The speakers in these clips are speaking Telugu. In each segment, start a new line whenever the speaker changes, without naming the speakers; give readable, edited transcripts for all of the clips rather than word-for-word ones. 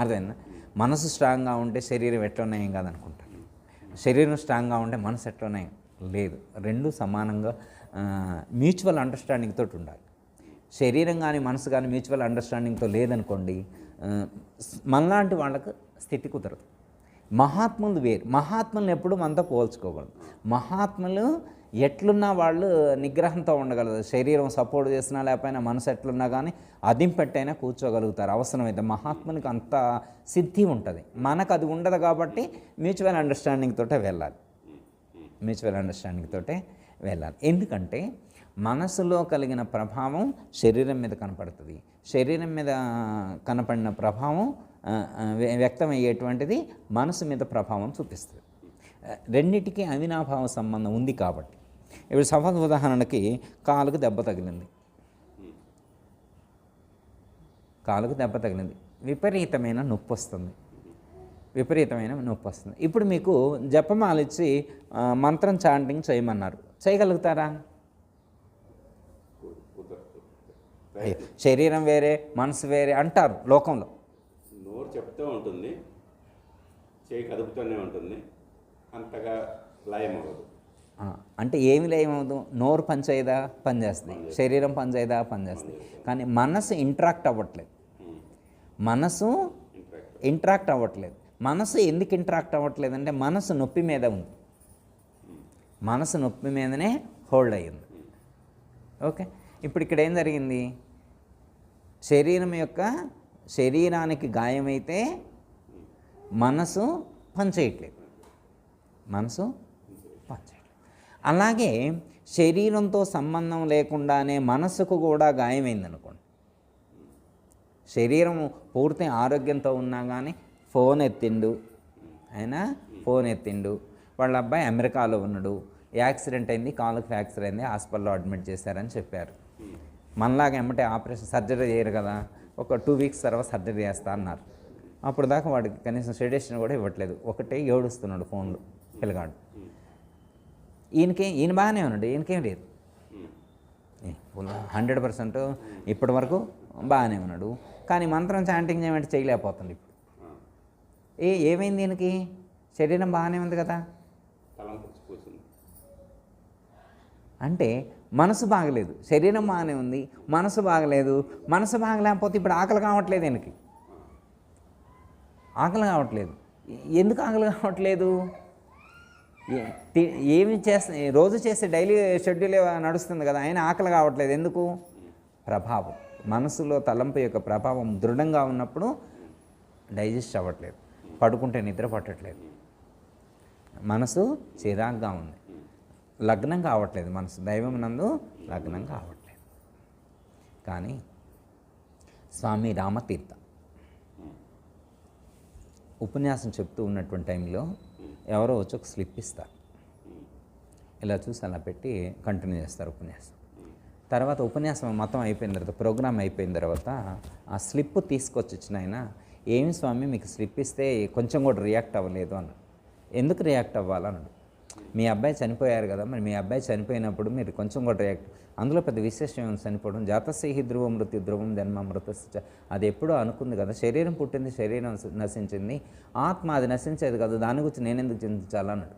అర్థమైందా? మనసు స్ట్రాంగ్గా ఉంటే శరీరం ఎట్లున్నాయి ఏం కాదనుకుంటారు. శరీరం స్ట్రాంగ్గా ఉంటే మనసు ఎట్లున్నాయి లేదు. రెండు సమానంగా మ్యూచువల్ అండర్స్టాండింగ్ తోటి ఉండాలి. శరీరం కానీ మనసు కానీ మ్యూచువల్ అండర్స్టాండింగ్తో లేదనుకోండి, మనలాంటి వాళ్ళకు స్థితి కుదరదు. మహాత్ములు వేరు. మహాత్ములను ఎప్పుడు మనతో పోల్చుకోకూడదు. మహాత్ములు ఎట్లున్నా వాళ్ళు నిగ్రహంతో ఉండగలరు. శరీరం సపోర్ట్ చేసినా లేకపోయినా మనసు ఎట్లున్నా కానీ అదింపెట్టైనా కూర్చోగలుగుతారు అవసరమైతే. మహాత్మునికి అంత సిద్ధి ఉంటుంది, మనకు అది ఉండదు. కాబట్టి మ్యూచువల్ అండర్స్టాండింగ్ తోటే వెళ్ళాలి. మ్యూచువల్ అండర్స్టాండింగ్ తోటే వెళ్ళాలి. ఎందుకంటే మనసులో కలిగిన ప్రభావం శరీరం మీద కనపడుతుంది. శరీరం మీద కనపడిన ప్రభావం వ్యక్తమయ్యేటువంటిది మనసు మీద ప్రభావం చూపిస్తుంది. రెండింటికి అవినాభావ సంబంధం ఉంది. కాబట్టి ఇప్పుడు సపోజ్ ఉదాహరణకి కాలుకు దెబ్బ తగిలింది. కాలుకు దెబ్బ తగిలింది, విపరీతమైన నొప్పి వస్తుంది. విపరీతమైన నొప్పి వస్తుంది. ఇప్పుడు మీకు జపమాల ఇచ్చి మంత్రం చాంటింగ్ చేయమన్నారు, చేయగలుగుతారా? శరీరం వేరే మనసు వేరే అంటారు లోకంలో.
నోరు చెప్తూ ఉంటుంది, చేయి కదుపుతూనే ఉంటుంది, అంతగా లయం అవ్వదు.
అంటే ఏమి లయం అవ్వదు? నోరు పనిచేయదా? పనిచేస్తుంది. శరీరం పనిచేయదా? పనిచేస్తుంది. కానీ మనసు ఇంట్రాక్ట్ అవ్వట్లేదు. మనసు ఇంట్రాక్ట్ అవ్వట్లేదు. మనసు ఎందుకు ఇంట్రాక్ట్ అవ్వట్లేదు అంటే మనసు నొప్పి మీద ఉంది. మనసు నొప్పి మీదనే హోల్డ్ అయ్యింది. ఓకే, ఇప్పుడు ఇక్కడ ఏం జరిగింది? శరీరానికి గాయమైతే మనసు పనిచేయట్లేదు. మనసు పనిచేయట్లేదు. అలాగే శరీరంతో సంబంధం లేకుండానే మనసుకు కూడా గాయమైందనుకోండి. శరీరం పూర్తి ఆరోగ్యంతో ఉన్నా కానీ ఫోన్ ఎత్తిండు, వాళ్ళ అబ్బాయి అమెరికాలో ఉన్నాడు, యాక్సిడెంట్ అయింది, కాలుకు ఫ్రాక్చర్ అయింది, హాస్పిటల్లో అడ్మిట్ చేశారని చెప్పారు. మనలాగా ఎమ్మటే ఆపరేషన్ సర్జరీ చేయరు కదా, ఒక 2 వీక్స్ తర్వాత సర్జరీ చేస్తా అన్నారు. అప్పుడు దాకా వాడికి కనీసం సెడేషన్ కూడా ఇవ్వట్లేదు. ఒకటే ఏడుస్తున్నాడు ఫోన్లో పిల్లగాడు. ఈయన బాగానే ఉన్నాడు, ఈయనకేం లేదు, 100% ఇప్పటి వరకు బాగానే ఉన్నాడు. కానీ మంత్రం చాంటింగ్ చేయమంటే చేయలేకపోతుంది. ఇప్పుడు ఏమైంది? ఈయనకి శరీరం బాగానే ఉంది కదా, అంటే మనసు బాగలేదు, శరీరం బాగానే ఉంది, మనసు బాగలేదు. మనసు బాగలేకపోతే ఇప్పుడు ఆకలి కావట్లేదు. ఈయనకి ఆకలి కావట్లేదు. ఎందుకు ఆకలి కావట్లేదు? ఏమి చేస్తే రోజు చేసే డైలీ షెడ్యూల్ నడుస్తుంది కదా, ఆయన ఆకలి కావట్లేదు. ఎందుకు? ప్రభావం, మనసులో తలంపు యొక్క ప్రభావం దృఢంగా ఉన్నప్పుడు డైజెస్ట్ అవ్వట్లేదు, పడుకుంటే నిద్ర పట్టట్లేదు, మనసు చిరాగ్గా ఉంది, లగ్నం కావట్లేదు, మనసు దైవం నందు లగ్నం కావట్లేదు. కానీ స్వామి రామతీర్థ ఉపన్యాసం చెప్తూ ఉన్నటువంటి టైంలో ఎవరో వచ్చి ఒక స్లిప్ ఇస్తారు. ఇలా చూసి అలా పెట్టి కంటిన్యూ చేస్తారు ఉపన్యాసం. తర్వాత ఉపన్యాసం మొత్తం అయిపోయిన తర్వాత, ప్రోగ్రామ్ అయిపోయిన తర్వాత ఆ స్లిప్ తీసుకొచ్చి ఇచ్చిన ఆయన, ఏమి స్వామి మీకు స్లిప్ ఇస్తే కొంచెం కూడా రియాక్ట్ అవ్వలేదు అన్నాడు. ఎందుకు రియాక్ట్ అవ్వాలన్నాడు. మీ అబ్బాయి చనిపోయారు కదా, మరి మీ అబ్బాయి చనిపోయినప్పుడు మీరు కొంచెం కూడా రియాక్ట్, అందులో పెద్ద విశేషం ఏమైనా చనిపోవడం, జాతస్య ధ్రువం మృత్యు ధ్రువం జన్మ మృతస్య, అది ఎప్పుడో అనుకుంది కదా, శరీరం పుట్టింది, శరీరం నశించింది, ఆత్మ అది నశించేది కదా, దాని గురించి నేనెందుకు చింతించాలన్నాడు.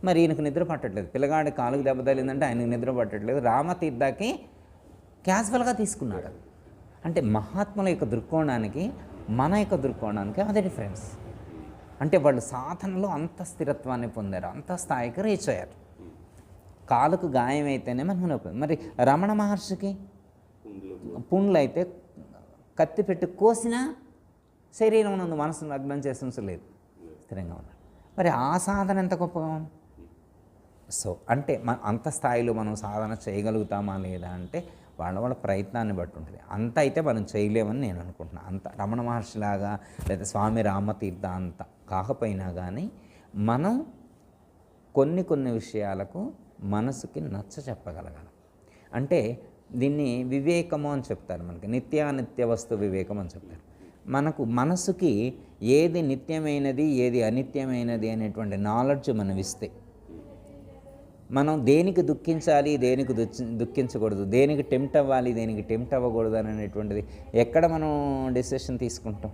మరి ఈయనకు నిద్ర పట్టట్లేదు, పిల్లగాడి కాలుకు దెబ్బ తగిలిందంటే ఆయనకు నిద్ర పట్టట్లేదు. రామతీర్థకి క్యాజువల్గా తీసుకున్నాడు. అంటే మహాత్ముల యొక్క దృక్కోణానికి మన యొక్క దృక్కోణానికి అదే డిఫరెన్స్. అంటే వాళ్ళు సాధనలో అంత స్థిరత్వాన్ని పొందారు, అంత స్థాయికి రీచ్ అయ్యారు. కాలుకు గాయం అయితేనే మనం నొప్పి. మరి రమణ మహర్షికి పుండ్లు అయితే కత్తి పెట్టి కోసినా శరీరం నందు మనసును లగ్నం చేసి ఉంచలేదు, స్థిరంగా ఉన్నారు. మరి ఆ సాధన ఎంత గొప్పగా ఉంది. సో అంటే అంత స్థాయిలో మనం సాధన చేయగలుగుతామా లేదా అంటే వాళ్ళ ప్రయత్నాన్ని బట్టి ఉంటుంది. అంత అయితే మనం చేయలేమని నేను అనుకుంటున్నాను. అంత రమణ మహర్షిలాగా లేదా స్వామి రామతీర్థ అంత కాకపోయినా కానీ మనం కొన్ని విషయాలకు మనసుకి నచ్చ చెప్పగలగాలి. అంటే దీన్ని వివేకము అని చెప్తారు. మనకి నిత్యానిత్య వస్తు వివేకం అని చెప్తారు. మనకు మనసుకి ఏది నిత్యమైనది ఏది అనిత్యమైనది అనేటువంటి నాలెడ్జ్ మనం ఇస్తే, మనం దేనికి దుఃఖించాలి, దేనికి దుఃఖించకూడదు, దేనికి టెంప్ట్ అవ్వాలి, దేనికి టెంప్ట్ అవ్వకూడదు అనేటువంటిది ఎక్కడ మనం డెసిషన్ తీసుకుంటాం?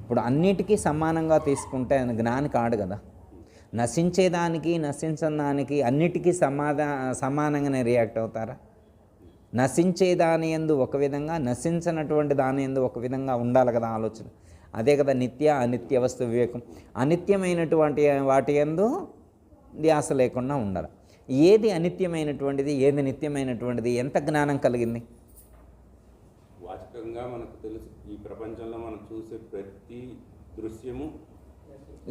ఇప్పుడు అన్నిటికీ సమానంగా తీసుకుంటే ఆయన జ్ఞాని కాడు కదా. నశించేదానికి నశించని దానికి అన్నిటికీ సమానంగానే రియాక్ట్ అవుతారా? నశించేదాని యందు ఒక విధంగా, నశించినటువంటి దాని యందు ఒక విధంగా ఉండాలి కదా ఆలోచన. అదే కదా నిత్య అనిత్య వస్తు వివేకం. అనిత్యమైనటువంటి వాటి యందు ధ్యాస లేకుండా ఉండాలి. ఏది అనిత్యమైనటువంటిది, ఏది నిత్యమైనటువంటిది, ఎంత జ్ఞానం కలిగింది?
వాచకంగా మనకు తెలుసు, ఈ ప్రపంచంలో మనం చూసే ప్రతి దృశ్యము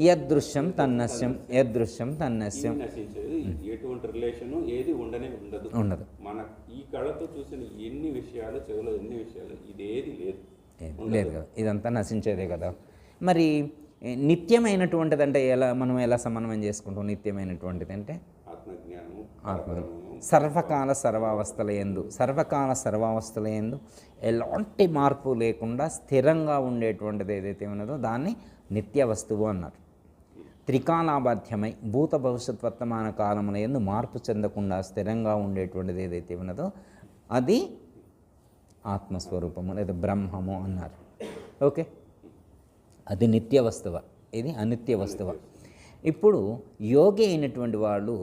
యదృశ్యం తన్నస్యం, యదృశ్యం తన్నస్యం.
నశించేది, ఎటువంటి రిలేషను ఏది ఉండదు. మన ఈ కళతో చూసిన ఎన్ని విషయాలు, చెవిలో ఎన్ని విషయాలు, ఇదేది లేదు
లేదు కదా. ఇదంతా నశించేదే కదా. మరి నిత్యమైనటువంటిది అంటే మనం ఎలా సమన్వయం చేసుకుంటాం? నిత్యమైనటువంటిది అంటే
ఆత్మజ్ఞానము,
సర్వకాల సర్వావస్థల యందు ఎలాంటి మార్పు లేకుండా స్థిరంగా ఉండేటువంటిది ఏదైతే ఉన్నదో దాన్ని నిత్య వస్తువు అన్నారు. త్రికాలాబాధ్యమై భూత భవిష్యత్ వర్తమాన కాలముల యందు మార్పు చెందకుండా స్థిరంగా ఉండేటువంటిది ఏదైతే ఉన్నదో అది ఆత్మస్వరూపము లేదా బ్రహ్మము అన్నారు. ఓకే, అది నిత్య వస్తువ, ఇది అనిత్య వస్తువ. ఇప్పుడు యోగి అయినటువంటి వాళ్ళు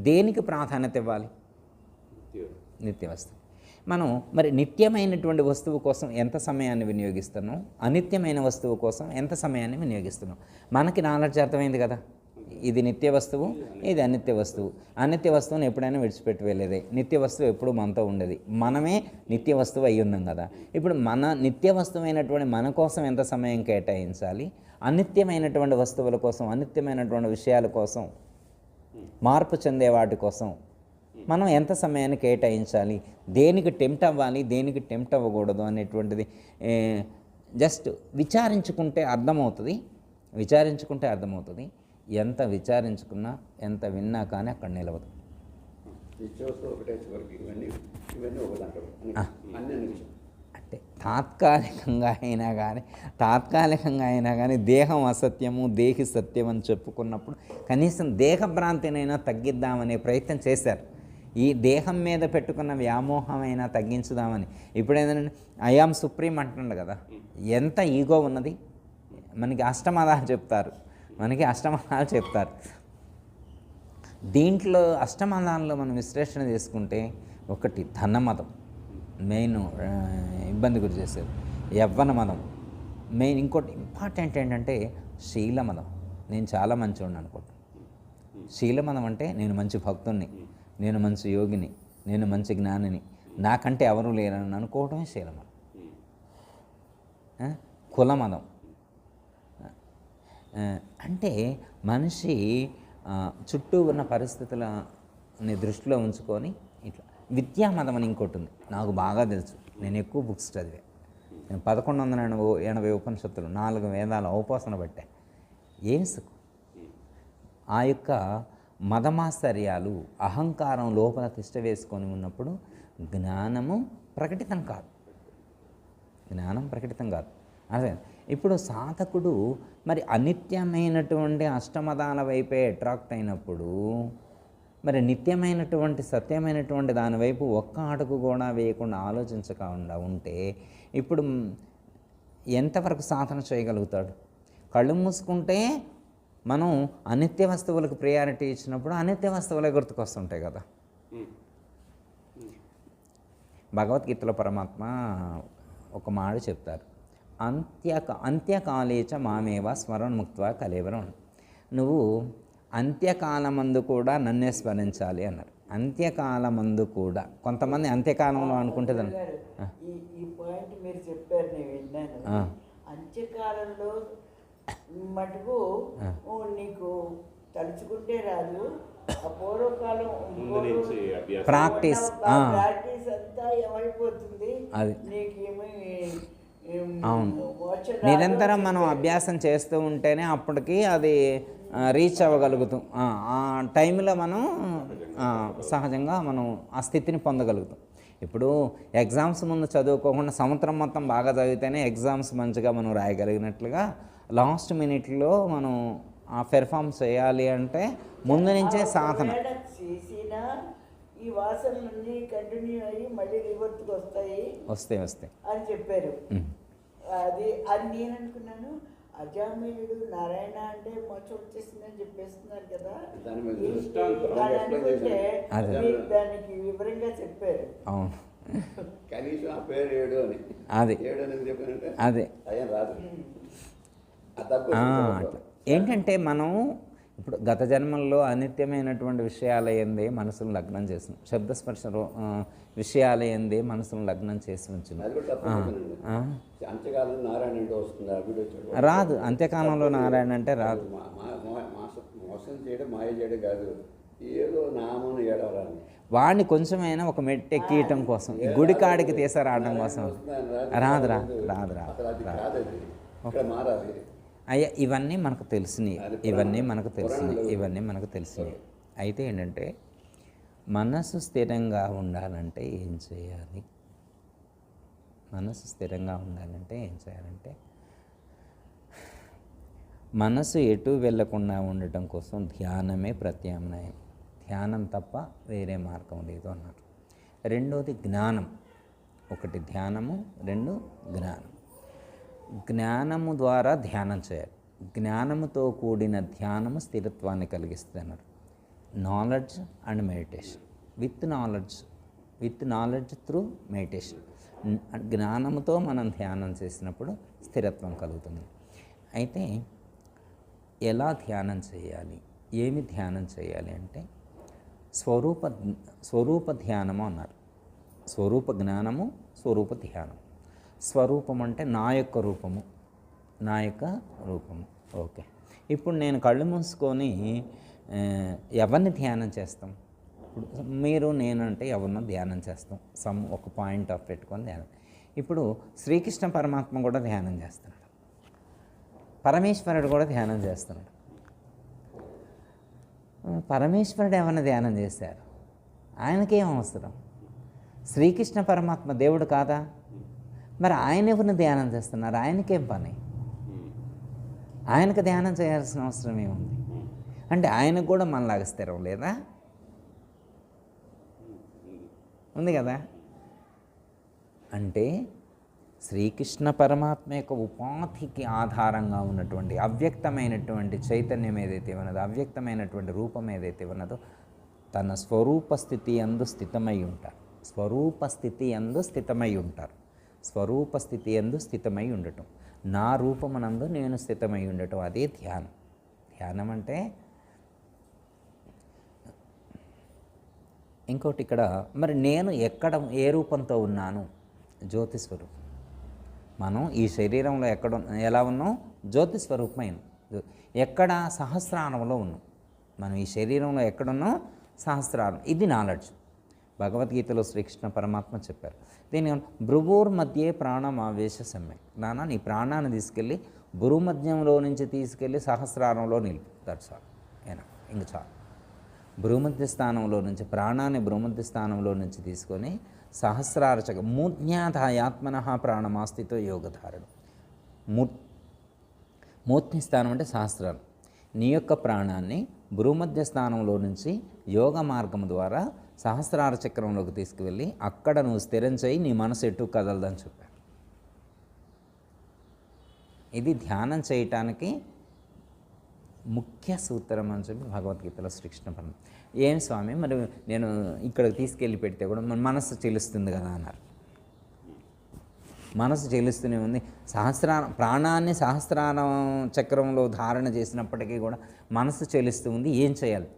దేనికి ప్రాధాన్యత ఇవ్వాలి? నిత్య వస్తువు. మనం మరి నిత్యమైనటువంటి వస్తువు కోసం ఎంత సమయాన్ని వినియోగిస్తున్నాం, అనిత్యమైన వస్తువు కోసం ఎంత సమయాన్ని వినియోగిస్తున్నాం? మనకి నాలెడ్జ్ అర్థమైంది కదా, ఇది నిత్య వస్తువు, ఇది అనిత్య వస్తువు. అనిత్య వస్తువుని ఎప్పుడైనా విడిచిపెట్టి వెళ్ళేదే, నిత్య వస్తువు ఎప్పుడు మనతో ఉండేది. మనమే నిత్య వస్తువు అయి ఉన్నాం కదా. ఇప్పుడు మన నిత్య వస్తువైనటువంటి మన కోసం ఎంత సమయం కేటాయించాలి, అనిత్యమైనటువంటి వస్తువుల కోసం, అనిత్యమైనటువంటి విషయాల కోసం, మార్పు చెందే వాటి కోసం మనం ఎంత సమయాన్ని కేటాయించాలి, దేనికి టెంప్ట్ అవ్వాలి, దేనికి టెంప్ట్ అవ్వకూడదు అనేటువంటిది జస్ట్ విచారించుకుంటే అర్థమవుతుంది. ఎంత విచారించుకున్నా, ఎంత విన్నా కానీ అక్కడ నిలవదు. అంటే తాత్కాలికంగా అయినా కానీ దేహం అసత్యము, దేహి సత్యం అని చెప్పుకున్నప్పుడు కనీసం దేహభ్రాంతినైనా తగ్గిద్దామనే ప్రయత్నం చేశారు. ఈ దేహం మీద పెట్టుకున్న వ్యామోహమైనా తగ్గించుదామని. ఇప్పుడు ఏంటంటే ఐఆమ్ సుప్రీం అంటున్నాడు కదా, ఎంత ఈగో ఉన్నది. మనకి అష్టమదాలు చెప్తారు. దీంట్లో అష్టమదాల్లో మనం విశ్లేషణ చేసుకుంటే ఒకటి ధనమదం మెయిన్ ఇబ్బంది గురి చేసేది, యవ్వన మదం మెయిన్. ఇంకోటి ఇంపార్టెంట్ ఏంటంటే శీలమదం. నేను చాలా మంచివాడిని అనుకుంటాను. శీలమదం అంటే నేను మంచి భక్తుణ్ణి, నేను మంచి యోగిని, నేను మంచి జ్ఞానిని, నాకంటే ఎవరు లేరని అనుకోవడమే శీలమదం. కులమదం అంటే మనిషి చుట్టూ ఉన్న పరిస్థితులని దృష్టిలో ఉంచుకొని ఇట్లా. విద్యామదం అని ఇంకోటి ఉంది, నాకు బాగా తెలుసు, నేను ఎక్కువ బుక్స్ చదివా. నేను 1180 ఉపనిషత్తులు, 4 వేదాల ఔపాసన పట్టా. ఏం సుఖం! ఆ యొక్క మదమాశ్చర్యాలు, అహంకారం లోపల తిష్ట వేసుకొని ఉన్నప్పుడు జ్ఞానము ప్రకటితం కాదు. అదే ఇప్పుడు సాధకుడు మరి అనిత్యమైనటువంటి అష్టమదాల వైపే అట్రాక్ట్ అయినప్పుడు మరి నిత్యమైనటువంటి సత్యమైనటువంటి దానివైపు ఒక్క అడుగు కూడా వేయకుండా ఆలోచించకుండా ఉంటే ఇప్పుడు ఎంతవరకు సాధన చేయగలుగుతాడు? కళ్ళు మూసుకుంటే మనం అనిత్య వస్తువులకు ప్రయారిటీ ఇచ్చినప్పుడు అనిత్య వస్తువులే గుర్తుకొస్తుంటాయి కదా. భగవద్గీతలో పరమాత్మ ఒక మాట చెప్తారు, అంత్యకాలేచ మామేవ స్మరణముక్త్వా కలేవరం. నువ్వు అంత్యకాలమందు కూడా నన్నే స్మరించాలి అన్నారు. అంత్యకాలమందు కూడా. కొంతమంది అంత్యకాలంలో అనుకుంటే
ఈ పాయింట్ మీరు చెప్పారు, నేను విన్నాను. అంత్యకాలంలో మటుకు నీకు తలుచుకుంటే రాదు, ఆ పూర్వకాలం
ప్రాక్టీస్
అంతా ఏమైపోతుంది, నీకేమీ.
అవును, నిరంతరం మనం అభ్యాసం చేస్తూ ఉంటేనే అప్పటికి అది రీచ్ అవ్వగలుగుతాం. ఆ టైంలో మనం సహజంగా మనం ఆ స్థితిని పొందగలుగుతాం. ఇప్పుడు ఎగ్జామ్స్ ముందు చదువుకోకుండా సంవత్సరం మొత్తం బాగా చదివితేనే ఎగ్జామ్స్ మంచిగా మనం రాయగలిగినట్లుగా లాస్ట్ మినిట్లో మనం ఆ పెర్ఫామ్ చేయాలి అంటే ముందు నుంచే సాధన.
చేసినా ఈ వాసనలన్నీ కంటిన్యూ అయ్యి మళ్ళీ రివర్స్కి వస్తాయి అని చెప్పారు. అది నేను అనుకున్నాను, అజామిలుడు నారాయణ అంటే మోక్షం వచ్చేసిందని చెప్పేస్తున్నారు కదా అని అనుకుంటే మీరు దానికి వివరంగా చెప్పారు.
అవును,
కనీసం ఆ పేరు ఏడు అని
అది
చెప్పానంటే
అదే
అయ్యా రాదు.
అట్లా ఏంటంటే మనం ఇప్పుడు గత జన్మల్లో అనిత్యమైనటువంటి విషయాల ఏందే మనసును లగ్నం చేస్తున్నాం, శబ్దస్పర్శ విషయాల ఏందే మనసును లగ్నం చేసి ఉంచున్నాం.
అంత్యకాలంలో నారాయణ అంటే వస్తుంది,
రాదు. అంత్యకాలంలో నారాయణ అంటే రాదు.
మోసం చేయడం మాయ చేయడం కాదు, ఏదో నామను ఏడవరాని
వాడిని కొంచెమైనా ఒక మెట్టు ఎక్కియటం కోసం, ఈ గుడి కాడికి తీసారాడడం కోసం రాదు రాదు రాదు రాదు రాదు.
మారాలి.
అయ్యా ఇవన్నీ మనకు తెలిసినవి, ఇవన్నీ మనకు తెలిసినవి. అయితే ఏంటంటే మనసు స్థిరంగా ఉండాలంటే ఏం చేయాలి? మనసు స్థిరంగా ఉండాలంటే ఏం చేయాలంటే మనసు ఎటు వెళ్ళకుండా ఉండటం కోసం ధ్యానమే ప్రత్యామ్నాయం. ధ్యానం తప్ప వేరే మార్గం లేదు అన్నారు. రెండోది జ్ఞానం. ఒకటి ధ్యానము, రెండు జ్ఞానం. జ్ఞానము ద్వారా ధ్యానం చేయాలి. జ్ఞానముతో కూడిన ధ్యానము స్థిరత్వాన్ని కలిగిస్తుంది అన్నారు. Knowledge and meditation. With knowledge through meditation. జ్ఞానముతో మనం ధ్యానం చేసినప్పుడు స్థిరత్వం కలుగుతుంది. అయితే ఎలా ధ్యానం చేయాలి, ఏమి ధ్యానం చేయాలి అంటే స్వరూప ధ్యానము అన్నారు. స్వరూప జ్ఞానము, స్వరూప ధ్యానం. స్వరూపం అంటే నా యొక్క రూపము. ఓకే, ఇప్పుడు నేను కళ్ళు మూసుకొని ఎవరిని ధ్యానం చేస్తాం? ఇప్పుడు మీరు నేనంటే ఎవరినో ధ్యానం చేస్తాం, ఒక పాయింట్ ఆఫ్ పెట్టుకొని ధ్యానం. ఇప్పుడు శ్రీకృష్ణ పరమాత్మ కూడా ధ్యానం చేస్తున్నాడు, పరమేశ్వరుడు కూడా ధ్యానం చేస్తున్నాడు. పరమేశ్వరుడు ఏమైనా ధ్యానం చేశారు, ఆయనకేం అవసరం? శ్రీకృష్ణ పరమాత్మ దేవుడు కాదా? మరి ఆయన ఎవరిని ధ్యానం చేస్తున్నారు? ఆయనకేం పని? ఆయనకు ధ్యానం చేయాల్సిన అవసరం ఏముంది? అంటే ఆయనకు కూడా మనలాగా స్థిరం లేదా? ఉంది కదా. అంటే శ్రీకృష్ణ పరమాత్మ యొక్క ఉపాధికి ఆధారంగా ఉన్నటువంటి అవ్యక్తమైనటువంటి చైతన్యం ఏదైతే ఉన్నదో, అవ్యక్తమైనటువంటి రూపం ఏదైతే ఉన్నదో, తన స్వరూప స్థితి యందు స్థితమై ఉంటారు. స్వరూప స్థితి యందు స్థితమై ఉండటం, నా రూపమునందు నేను స్థితమై ఉండటం, అదే ధ్యానం. ధ్యానం అంటే ఇంకోటి ఇక్కడ మరి నేను ఎక్కడ ఏ రూపంతో ఉన్నాను? జ్యోతి స్వరూపం. మనం ఈ శరీరంలో ఎలా ఉన్నాం? జ్యోతి స్వరూపమైన. ఎక్కడ? సహస్రారంలో ఉన్నాం. మనం ఈ శరీరంలో ఎక్కడున్నాం? సహస్రారం. ఇది నాలెడ్జ్. భగవద్గీతలో శ్రీకృష్ణ పరమాత్మ చెప్పారు, దీని భృగూర్ మధ్యే ప్రాణం ఆవేశ సమ్యక్. నాన్న నీ ప్రాణాన్ని తీసుకెళ్ళి భూమధ్యంలో నుంచి తీసుకెళ్ళి సహస్రారంలో నిలుపు. That's all. ఇంక చాలు. భూమధ్య స్థానంలో నుంచి ప్రాణాన్ని భూమధ్య స్థానంలో నుంచి తీసుకొని సహస్రారచక మూర్ధ్యాధాయాత్మనః ప్రాణమాస్థితో యోగధారణం. మూర్ధ్య స్థానం అంటే సహస్రారం. నీ యొక్క ప్రాణాన్ని భూమధ్య స్థానంలో నుంచి యోగ మార్గం ద్వారా సహస్రార చక్రంలోకి తీసుకువెళ్ళి అక్కడ నువ్వు స్థిరం చేయి, నీ మనసు ఎటు కదలదని చెప్పారు. ఇది ధ్యానం చేయటానికి ముఖ్య సూత్రం అని చెప్పి భగవద్గీతలో శ్రీకృష్ణ పరమాత్మ. ఏం స్వామి మరి నేను ఇక్కడికి తీసుకెళ్ళి పెడితే కూడా మన మనసు చెల్లిస్తుంది కదా అన్నారు. మనసు చెల్లిస్తూనే ఉంది. ప్రాణాన్ని సహస్రారం చక్రంలో ధారణ చేసినప్పటికీ కూడా మనసు చెల్లిస్తూ ఉంది. ఏం చేయాలి?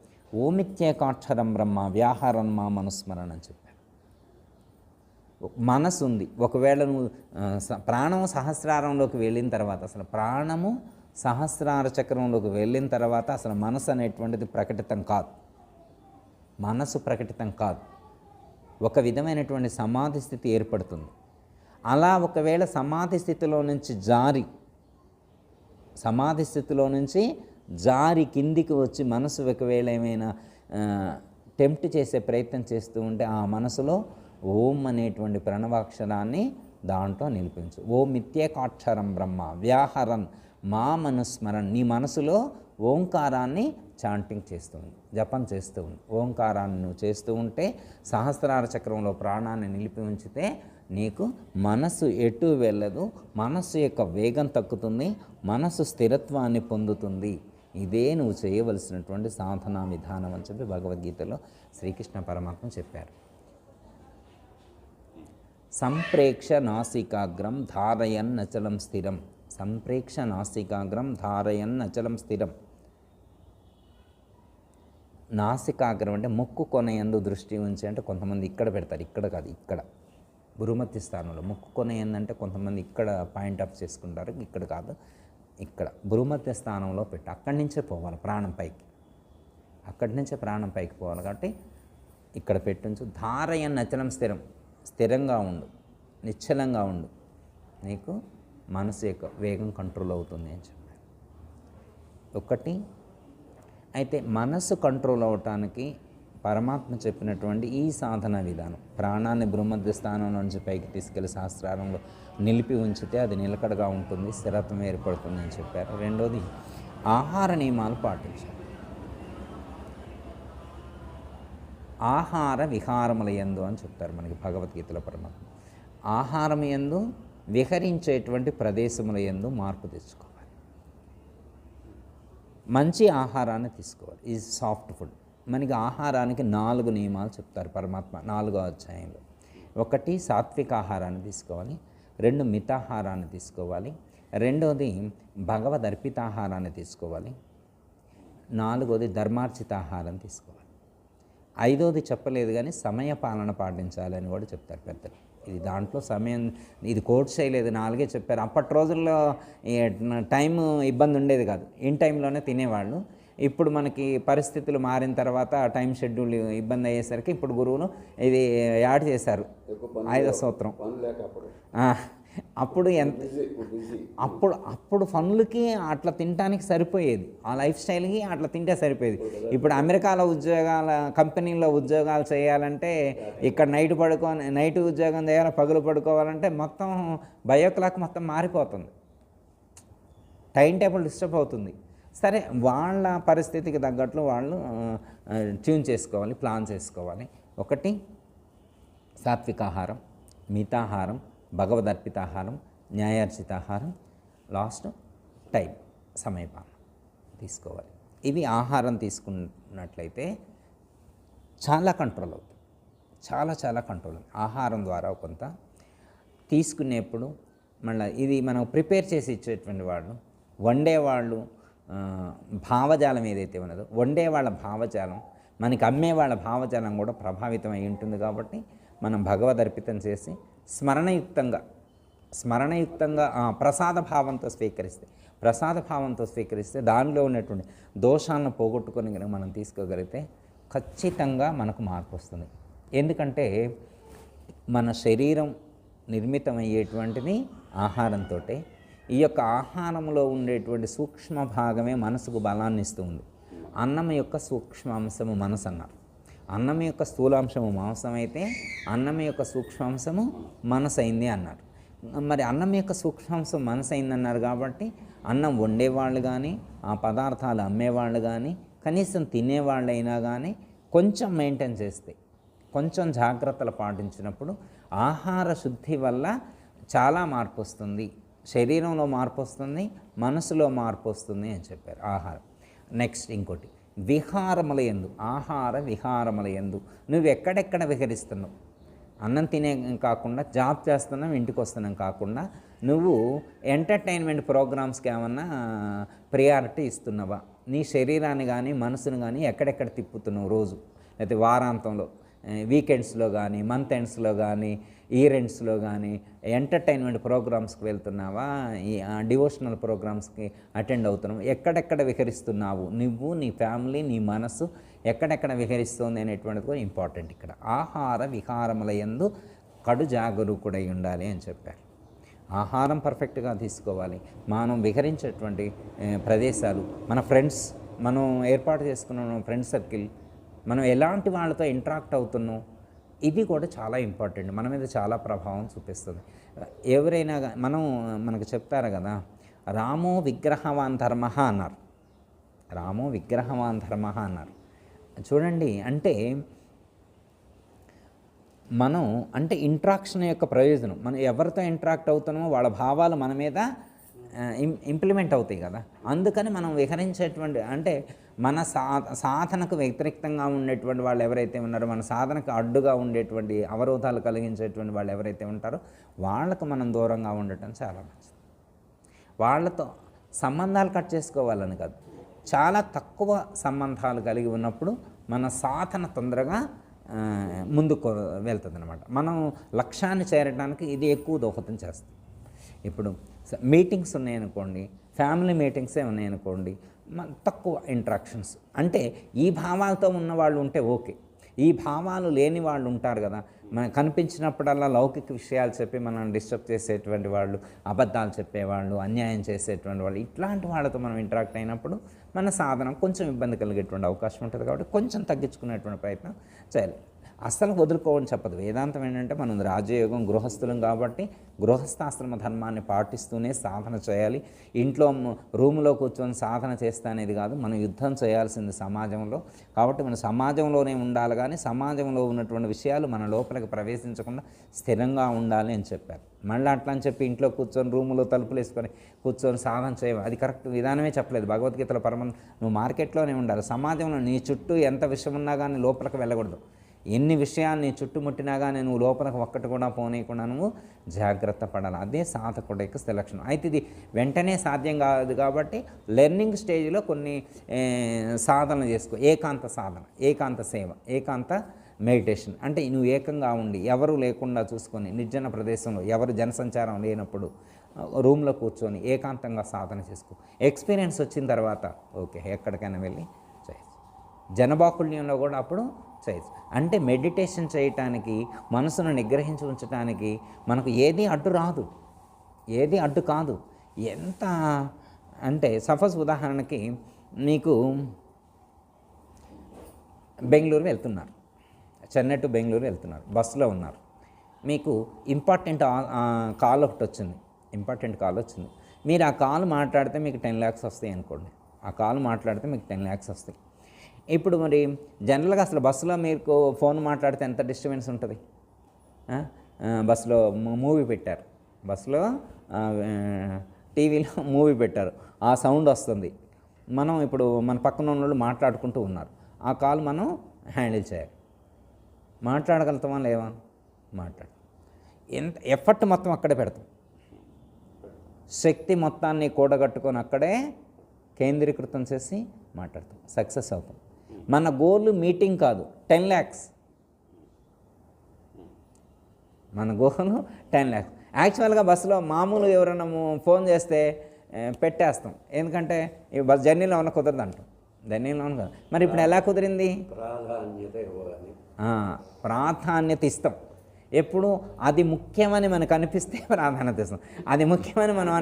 ఓమిత్యేకాక్షరం బ్రహ్మ వ్యాహారం మా మనుస్మరణ అని చెప్పారు. మనసు ఉంది. ఒకవేళ నువ్వు ప్రాణం సహస్రారంలోకి వెళ్ళిన తర్వాత, అసలు ప్రాణము సహస్రార చక్రంలోకి వెళ్ళిన తర్వాత అసలు మనసు అనేటువంటిది ప్రకటితం కాదు. మనసు ప్రకటితం కాదు. ఒక విధమైనటువంటి సమాధి స్థితి ఏర్పడుతుంది. అలా ఒకవేళ సమాధి స్థితిలో నుంచి జారి కిందికి వచ్చి మనసు ఒకవేళ ఏమైనా టెంప్ట్ చేసే ప్రయత్నం చేస్తూ ఉంటే ఆ మనసులో ఓం అనేటువంటి ప్రణవాక్షరాన్ని దాంట్లో నిలిపించు. ఓం మిత్యేకాక్షరం బ్రహ్మ వ్యాహరన్ మా మనుస్మరణ్. నీ మనసులో ఓంకారాన్ని చాంటింగ్ చేస్తూ ఉండు, జపం చేస్తూ ఉండు. ఓంకారాన్ని నువ్వు చేస్తూ ఉంటే సహస్రార చక్రంలో ప్రాణాన్ని నిలిపి ఉంచితే నీకు మనస్సు ఎటు వెళ్ళదు, మనస్సు యొక్క వేగం తగ్గుతుంది, మనస్సు స్థిరత్వాన్ని పొందుతుంది. ఇదే నువ్వు చేయవలసినటువంటి సాధనా విధానం అని చెప్పి భగవద్గీతలో శ్రీకృష్ణ పరమాత్మ చెప్పారు. సంప్రేక్ష నాసికాగ్రం ధారయన్ అచలం స్థిరం. సంప్రేక్ష నాసికాగ్రం ధారయన్ అచలం స్థిరం. నాసికాగ్రం అంటే ముక్కు కొనయందు దృష్టి ఉంచి అంటే కొంతమంది ఇక్కడ పెడతారు, ఇక్కడ కాదు, ఇక్కడ భ్రూమధ్య స్థానంలో. ముక్కు కొనయందు అంటే కొంతమంది ఇక్కడ పాయింట్ ఆఫ్ చేసుకుంటారు, ఇక్కడ కాదు, ఇక్కడ భ్రూమధ్య స్థానంలో పెట్టి అక్కడి నుంచే పోవాలి ప్రాణం పైకి, అక్కడి నుంచే ప్రాణం పైకి పోవాలి. కాబట్టి ఇక్కడ పెట్టించు. ధారయన్ అచలం స్థిరం. స్థిరంగా ఉండు, నిశ్చలంగా ఉండు, నీకు మనసు యొక్క వేగం కంట్రోల్ అవుతుంది అని చెప్పారు. ఒకటి అయితే మనసు కంట్రోల్ అవటానికి పరమాత్మ చెప్పినటువంటి ఈ సాధన విధానం, ప్రాణాన్ని భ్రూమధ్య స్థానం నుంచి పైకి తీసుకెళ్లి సహస్రారంలో నిలిపి ఉంచితే అది నిలకడగా ఉంటుంది, స్థిరత్వం ఏర్పడుతుంది అని చెప్పారు. రెండోది ఆహార నియమాలు పాటించాలి. ఆహార విహారముల యందు అని చెప్తారు మనకి భగవద్గీతలో పరమాత్మ. ఆహారం యందు, విహరించేటువంటి ప్రదేశముల యందు మార్పు తెచ్చుకోవాలి. మంచి ఆహారాన్ని తీసుకోవాలి. ఇది సాఫ్ట్ ఫుడ్. మనకి ఆహారానికి 4 నియమాలు చెప్తారు పరమాత్మ 4వ అధ్యాయంలో. 1 సాత్విక ఆహారాన్ని తీసుకోవాలి, 2 మితాహారాన్ని తీసుకోవాలి, 2వది భగవద్ అర్పితాహారాన్ని తీసుకోవాలి, 4వది ధర్మార్చిత ఆహారం తీసుకోవాలి, 5వది చెప్పలేదు కానీ సమయ పాలన పాటించాలని కూడా చెప్తారు పెద్దలు. ఇది దాంట్లో సమయం, ఇది కోట్ చేయలేదు, 4 చెప్పారు. అప్పటి రోజుల్లో టైం ఇబ్బంది ఉండేది కాదు, ఇన్ టైంలోనే తినేవాళ్ళు. ఇప్పుడు మనకి పరిస్థితులు మారిన తర్వాత టైం షెడ్యూల్ ఇబ్బంది అయ్యేసరికి ఇప్పుడు గురువులు ఇది యాడ్ చేశారు 5వ సూత్రం. అప్పుడు ఎంత అప్పుడు ఫన్లకి అట్లా తినడానికి సరిపోయేది, ఆ లైఫ్ స్టైల్కి అట్లా తింటే సరిపోయేది. ఇప్పుడు అమెరికాలో కంపెనీలో ఉద్యోగాలు చేయాలంటే ఇక్కడ నైట్ ఉద్యోగం చేయాలి, పగులు పడుకోవాలంటే మొత్తం బయోక్లాక్ మొత్తం మారిపోతుంది, టైం టేబుల్ డిస్టర్బ్ అవుతుంది. సరే, వాళ్ళ పరిస్థితికి తగ్గట్లు వాళ్ళు ట్యూన్ చేసుకోవాలి, ప్లాన్ చేసుకోవాలి. 1 సాత్వికాహారం, మితాహారం, భగవదర్పితాహారం, న్యాయార్జితాహారం, లాస్ట్ టైం, సమయపాలన తీసుకోవాలి. ఇవి ఆహారం తీసుకున్నట్లయితే చాలా కంట్రోల్ అవుతుంది, చాలా కంట్రోల్. ఆహారం ద్వారా కొంత తీసుకునేప్పుడు మళ్ళీ ఇది మనం ప్రిపేర్ చేసి ఇచ్చేటువంటి వాళ్ళు, వండేవాళ్ళు భావజాలం ఏదైతే ఉన్నదో, వండేవాళ్ళ భావజాలం, మనకి అమ్మేవాళ్ళ భావజాలం కూడా ప్రభావితం అయి ఉంటుంది. కాబట్టి మనం భగవదర్పితం చేసి స్మరణయుక్తంగా ప్రసాద భావంతో స్వీకరిస్తే దానిలో ఉన్నటువంటి దోషాలను పోగొట్టుకొని కనుక మనం తీసుకోగలిగితే ఖచ్చితంగా మనకు మార్పు వస్తుంది. ఎందుకంటే మన శరీరం నిర్మితమయ్యేటువంటిది ఆహారంతో. ఈ యొక్క ఆహారంలో ఉండేటువంటి సూక్ష్మ భాగమే మనసుకు బలాన్ని ఇస్తూ ఉంది. అన్నం యొక్క సూక్ష్మాంశము మనసు అన్నారు, అన్నం యొక్క స్థూలాంశము మాంసం అయితే అన్నం యొక్క సూక్ష్మాంశము మనసు అయింది అన్నారు. మరి అన్నం యొక్క సూక్ష్మాంశం మనసు అయిందన్నారు కాబట్టి అన్నం వండేవాళ్ళు కానీ, ఆ పదార్థాలు అమ్మేవాళ్ళు కానీ, కనీసం తినేవాళ్ళైనా కానీ కొంచెం మెయింటైన్ చేస్తే, కొంచెం జాగ్రత్తలు పాటించినప్పుడు ఆహార శుద్ధి వల్ల చాలా మార్పు వస్తుంది, శరీరంలో మార్పు వస్తుంది, మనసులో మార్పు వస్తుంది అని చెప్పారు. ఆహారం. నెక్స్ట్ ఇంకోటి విహారముల యందు, ఆహార విహారముల యందు నువ్వు ఎక్కడెక్కడ విహరిస్తున్నావు, అన్నం తినే కాకుండా జాబ్ చేస్తున్నాం ఇంటికి వస్తున్నాం కాకుండా నువ్వు ఎంటర్టైన్మెంట్ ప్రోగ్రామ్స్కి ఏమన్నా ప్రియారిటీ ఇస్తున్నావా, నీ శరీరాన్ని కానీ మనసును కానీ ఎక్కడెక్కడ తిప్పుతున్నావు రోజు, లేకపోతే వారాంతంలో, వీకెండ్స్లో కానీ, మంత్ ఎండ్స్లో కానీ, ఇయర్ ఎండ్స్లో కానీ ఎంటర్టైన్మెంట్ ప్రోగ్రామ్స్కి వెళ్తున్నావా, ఈ డివోషనల్ ప్రోగ్రామ్స్కి అటెండ్ అవుతున్నావు, ఎక్కడెక్కడ విహరిస్తున్నావు నువ్వు, నీ ఫ్యామిలీ, నీ మనసు ఎక్కడెక్కడ విహరిస్తుంది అనేటువంటిది కూడా ఇంపార్టెంట్. ఇక్కడ ఆహార విహారముల యందు కడు జాగరూకుడై ఉండాలి అని చెప్పారు. ఆహారం పర్ఫెక్ట్గా తీసుకోవాలి. మనం విహరించేటువంటి ప్రదేశాలు, మన ఫ్రెండ్స్, మనం ఏర్పాటు చేసుకున్న ఫ్రెండ్ సర్కిల్, మనం ఎలాంటి వాళ్ళతో ఇంటరాక్ట్ అవుతున్నాం, ఇది కూడా చాలా ఇంపార్టెంట్, మన మీద చాలా ప్రభావం చూపిస్తుంది. ఎవరైనా మనకు చెప్తారు కదా, రామో విగ్రహవాన్ ధర్మ అన్నారు. రామో విగ్రహవాన్ ధర్మ అన్నారు. చూడండి, అంటే మనం అంటే ఇంట్రాక్షన్ యొక్క ప్రయోజనం, మనం ఎవరితో ఇంట్రాక్ట్ అవుతున్నామో వాళ్ళ భావాలు మన మీద ఇంప్లిమెంట్ అవుతాయి కదా. అందుకని మనం విహరించేటువంటి అంటే మన సాధనకు వ్యతిరేకంగా ఉండేటువంటి వాళ్ళు ఎవరైతే ఉన్నారో, మన సాధనకు అడ్డుగా ఉండేటువంటి అవరోధాలు కలిగించేటువంటి వాళ్ళు ఎవరైతే ఉంటారో వాళ్ళకు మనం దూరంగా ఉండటం చాలా మంచిది. వాళ్ళతో సంబంధాలు కట్ చేసుకోవాలని కాదు, చాలా తక్కువ సంబంధాలు కలిగి ఉన్నప్పుడు మన సాధన తొందరగా ముందుకు వెళ్తుంది అనమాట. మనం లక్ష్యాన్ని చేరడానికి ఇది ఎక్కువ దోహదం చేస్తుంది. ఇప్పుడు మీటింగ్స్ ఉన్నాయనుకోండి, ఫ్యామిలీ మీటింగ్సే ఉన్నాయనుకోండి, తక్కువ ఇంట్రాక్షన్స్, అంటే ఈ భావాలతో ఉన్న వాళ్ళు ఉంటే ఓకే. ఈ భావాలు లేని వాళ్ళు ఉంటారు కదా, మనకు కనిపించినప్పుడల్లా లౌకిక విషయాలు చెప్పి మనం డిస్టర్బ్ చేసేటువంటి వాళ్ళు, అబద్ధాలు చెప్పేవాళ్ళు, అన్యాయం చేసేటువంటి వాళ్ళు, ఇట్లాంటి వాళ్ళతో మనం ఇంటరాక్ట్ అయినప్పుడు మన సాధన కొంచెం ఇబ్బంది కలిగేటువంటి అవకాశం ఉంటుంది. కాబట్టి కొంచెం తగ్గించుకునేటువంటి ప్రయత్నం చేయాలి. అస్సలు వదులుకోవని చెప్పదు. వేదాంతం ఏంటంటే మనం రాజయోగం గృహస్థులం కాబట్టి గృహస్థాశ్రమ ధర్మాన్ని పాటిస్తూనే సాధన చేయాలి. ఇంట్లో రూములో కూర్చొని సాధన చేస్తా అనేది కాదు, మనం యుద్ధం చేయాల్సింది సమాజంలో. కాబట్టి మన సమాజంలోనే ఉండాలి, కానీ సమాజంలో ఉన్నటువంటి విషయాలు మన లోపలికి ప్రవేశించకుండా స్థిరంగా ఉండాలి అని చెప్పారు. మళ్ళీ అట్లా అని చెప్పి ఇంట్లో కూర్చొని రూములో తలుపులు వేసుకొని కూర్చొని సాధన చేయ, అది కరెక్ట్ విధానమే చెప్పలేదు. భగవద్గీతలో నువ్వు మార్కెట్లోనే ఉండాలి. సమాజంలో నీ చుట్టూ ఎంత విషయం ఉన్నా కానీ లోపలికి వెళ్ళకూడదు. ఎన్ని విషయాలు నీ చుట్టుముట్టినా కానీ నువ్వు లోపలికి ఒక్కటి కూడా పోనీయకుండా నువ్వు జాగ్రత్త పడాలి. అదే సాధకుడి యొక్క లక్షణం. అయితే ఇది వెంటనే సాధ్యం కాదు కాబట్టి లెర్నింగ్ స్టేజ్లో కొన్ని సాధనలు చేసుకో. ఏకాంత సాధన, ఏకాంత సేవ, ఏకాంత మెడిటేషన్. అంటే నువ్వు ఏకంగా ఉండి ఎవరు లేకుండా చూసుకొని నిర్జన ప్రదేశంలో ఎవరు జనసంచారం లేనప్పుడు రూమ్లో కూర్చొని ఏకాంతంగా సాధన చేసుకో. ఎక్స్పీరియన్స్ వచ్చిన తర్వాత ఓకే ఎక్కడికైనా వెళ్ళి చేయొచ్చు. జనబాకుల్యంలో కూడా అప్పుడు చేయొచ్చు. అంటే మెడిటేషన్ చేయటానికి, మనసును నిగ్రహించి ఉంచడానికి మనకు ఏది అడ్డు రాదు, ఏది అడ్డు కాదు. ఎంత అంటే సపోజ్ ఉదాహరణకి మీకు బెంగళూరు వెళ్తున్నారు, చెన్నై టు బెంగళూరు వెళ్తున్నారు, బస్సులో ఉన్నారు. మీకు ఇంపార్టెంట్ కాల్ ఒకటి వచ్చింది, ఇంపార్టెంట్ కాల్ వచ్చింది. మీరు ఆ కాల్ మాట్లాడితే మీకు 10 lakhs వస్తాయి అనుకోండి. ఆ కాల్ మాట్లాడితే మీకు 10 lakhs వస్తాయి. ఇప్పుడు మరి జనరల్గా అసలు బస్సులో మీకు ఫోన్ మాట్లాడితే ఎంత డిస్టర్బెన్స్ ఉంటుంది? బస్సులో మూవీ పెట్టారు, బస్సులో టీవీలో మూవీ పెట్టారు, ఆ సౌండ్ వస్తుంది. మనం ఇప్పుడు మన పక్కన ఉన్న వాళ్ళు మాట్లాడుకుంటూ ఉన్నారు, ఆ కాల్ మనం హ్యాండిల్ చేయాలి. మాట్లాడగలుగుతామా లేవా? ఎంత ఎఫర్ట్ మొత్తం అక్కడే పెడతాం, శక్తి మొత్తాన్ని కూడగట్టుకొని అక్కడే కేంద్రీకృతం చేసి మాట్లాడతాం, సక్సెస్ అవుతాం. మన గోల్ మీటింగ్ కాదు, 10 lakhs. మన గోల్ 10 lakhs. యాక్చువల్గా బస్సులో మామూలు ఎవరైనా ఫోన్ చేస్తే పెట్టేస్తాం, ఎందుకంటే ఈ బస్ జర్నీలో ఉన్న కుదరదు అంటాం, జర్నీలో ఉన్న కదా. మరి ఇప్పుడు ఎలా కుదిరింది? ప్రాధాన్యత ఇస్తాం. ఎప్పుడు అది ముఖ్యమని మనకు అనిపిస్తే ప్రాధాన్యత ఇస్తాం. అది ముఖ్యమని మనం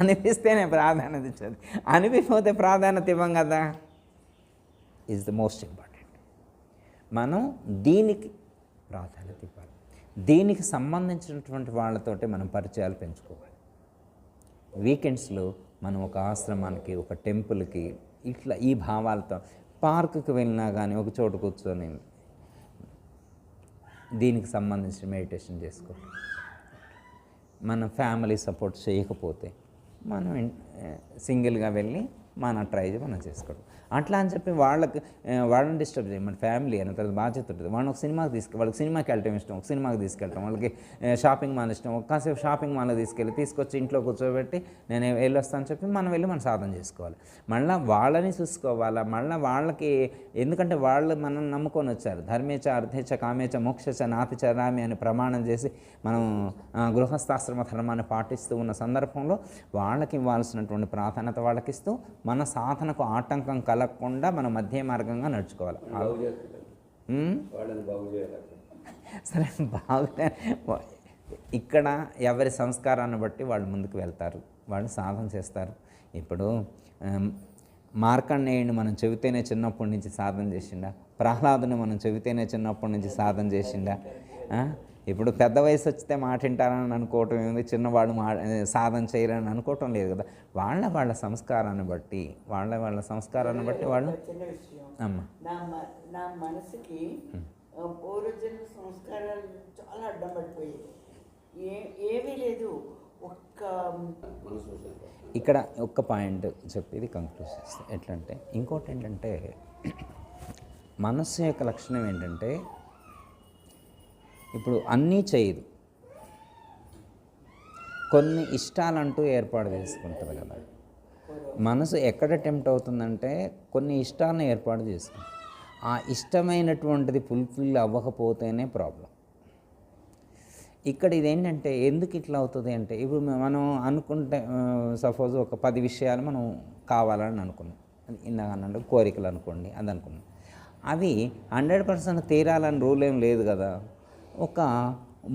అనిపిస్తేనే ప్రాధాన్యత ఇచ్చేది. అనిపిపోతే ప్రాధాన్యత ఇవ్వం కదా. Is the most important. మనం దీనికి ప్రాధాన్యత ఇవ్వాలి. దీనికి సంబంధించినటువంటి వాళ్ళతోటి మనం పరిచయాలు పెంచుకోవాలి. వీకెండ్స్లో మనం ఒక ఆశ్రమానికి, ఒక టెంపుల్కి, ఇట్లా ఈ భావాలతో పార్కుకి వెళ్ళినా కానీ ఒక చోట కూర్చొని దీనికి సంబంధించిన మెడిటేషన్ చేసుకో. మన ఫ్యామిలీ సపోర్ట్ చేయకపోతే మనం సింగిల్గా వెళ్ళి మన ట్రై మనం చేసుకోవడం. అట్లా అని చెప్పి వాళ్ళని డిస్టర్బ్ చేయం. మన ఫ్యామిలీ అన్న తర్వాత బాధ్యత ఉంటుంది. వాళ్ళని ఒక సినిమాకి వాళ్ళకి సినిమాకి వెళ్ళటం ఇష్టం, ఒక సినిమాకి తీసుకెళ్ళటం. వాళ్ళకి షాపింగ్ మాల్ ఇష్టం, ఒక్కసేపు షాపింగ్ మాల్ తీసుకొచ్చి ఇంట్లో కూర్చోబెట్టి నేను వెళ్ళొస్తాను అని చెప్పి మనం వెళ్ళి మనం సాధన చేసుకోవాలి. మళ్ళీ వాళ్ళని చూసుకోవాలా, మళ్ళీ వాళ్ళకి, ఎందుకంటే వాళ్ళు మనం నమ్ముకొని వచ్చారు. ధర్మేచ అర్థేచ కామేచ మోక్షచ నాతి చరామి అని ప్రమాణం చేసి మనం గృహస్థాశ్రమ ధర్మాన్ని పాటిస్తూ ఉన్న సందర్భంలో వాళ్ళకి ఇవ్వాల్సినటువంటి ప్రాధాన్యత వాళ్ళకి ఇస్తూ మన సాధనకు ఆటంకం కలగకుండా మనం మధ్య మార్గంగా నడుచుకోవాలి. సరే, బాగులే. ఇక్కడ ఎవరి సంస్కారాన్ని బట్టి వాళ్ళు ముందుకు వెళ్తారు, వాళ్ళు సాధన చేస్తారు. ఇప్పుడు మార్కండేయుని మనం చెబితేనే చిన్నప్పటి నుంచి సాధన చేసిండా? ప్రహ్లాదుని మనం చెబితేనే చిన్నప్పటి నుంచి సాధన చేసిండా? ఇప్పుడు పెద్ద వయసు వచ్చితే మాట వింటారని అనుకోవటం ఏంది, చిన్నవాడు సాధన చేయరని అనుకోవటం లేదు కదా. వాళ్ళ సంస్కారాన్ని బట్టి వాళ్ళ సంస్కారాన్ని బట్టి వాళ్ళు
చిన్న విషయం.
అమ్మ
నా మనసుకి పూర్వజన్మ సంస్కారాలు చాలా అడ్డం పడిపోయాయి. ఏమీ లేదు.
ఇక్కడ ఒక్క పాయింట్ చెప్పేది కంక్లూడ్ చేస్తే ఎట్లంటే, ఇంకోటి ఏంటంటే మనస్సు యొక్క లక్షణం ఏంటంటే ఇప్పుడు అన్నీ చేయదు, కొన్ని ఇష్టాలంటూ ఏర్పాటు చేసుకుంటుంది కదా. మనసు ఎక్కడ టెంప్ట్ అవుతుందంటే కొన్ని ఇష్టాలను ఏర్పాటు చేసుకుంటుంది. ఆ ఇష్టమైనటువంటిది ఫుల్ఫిల్ అవ్వకపోతేనే ప్రాబ్లం. ఇక్కడ ఇదేంటంటే ఎందుకు ఇట్లా అవుతుంది అంటే, ఇప్పుడు మనం అనుకుంటే సపోజ్ ఒక 10 విషయాలు మనం కావాలని అనుకున్నాం, ఇందాక అన్నట్టు కోరికలు అనుకోండి, అది అనుకున్నాం. అవి 100% తీరాలని రూల్ ఏం లేదు కదా. ఒక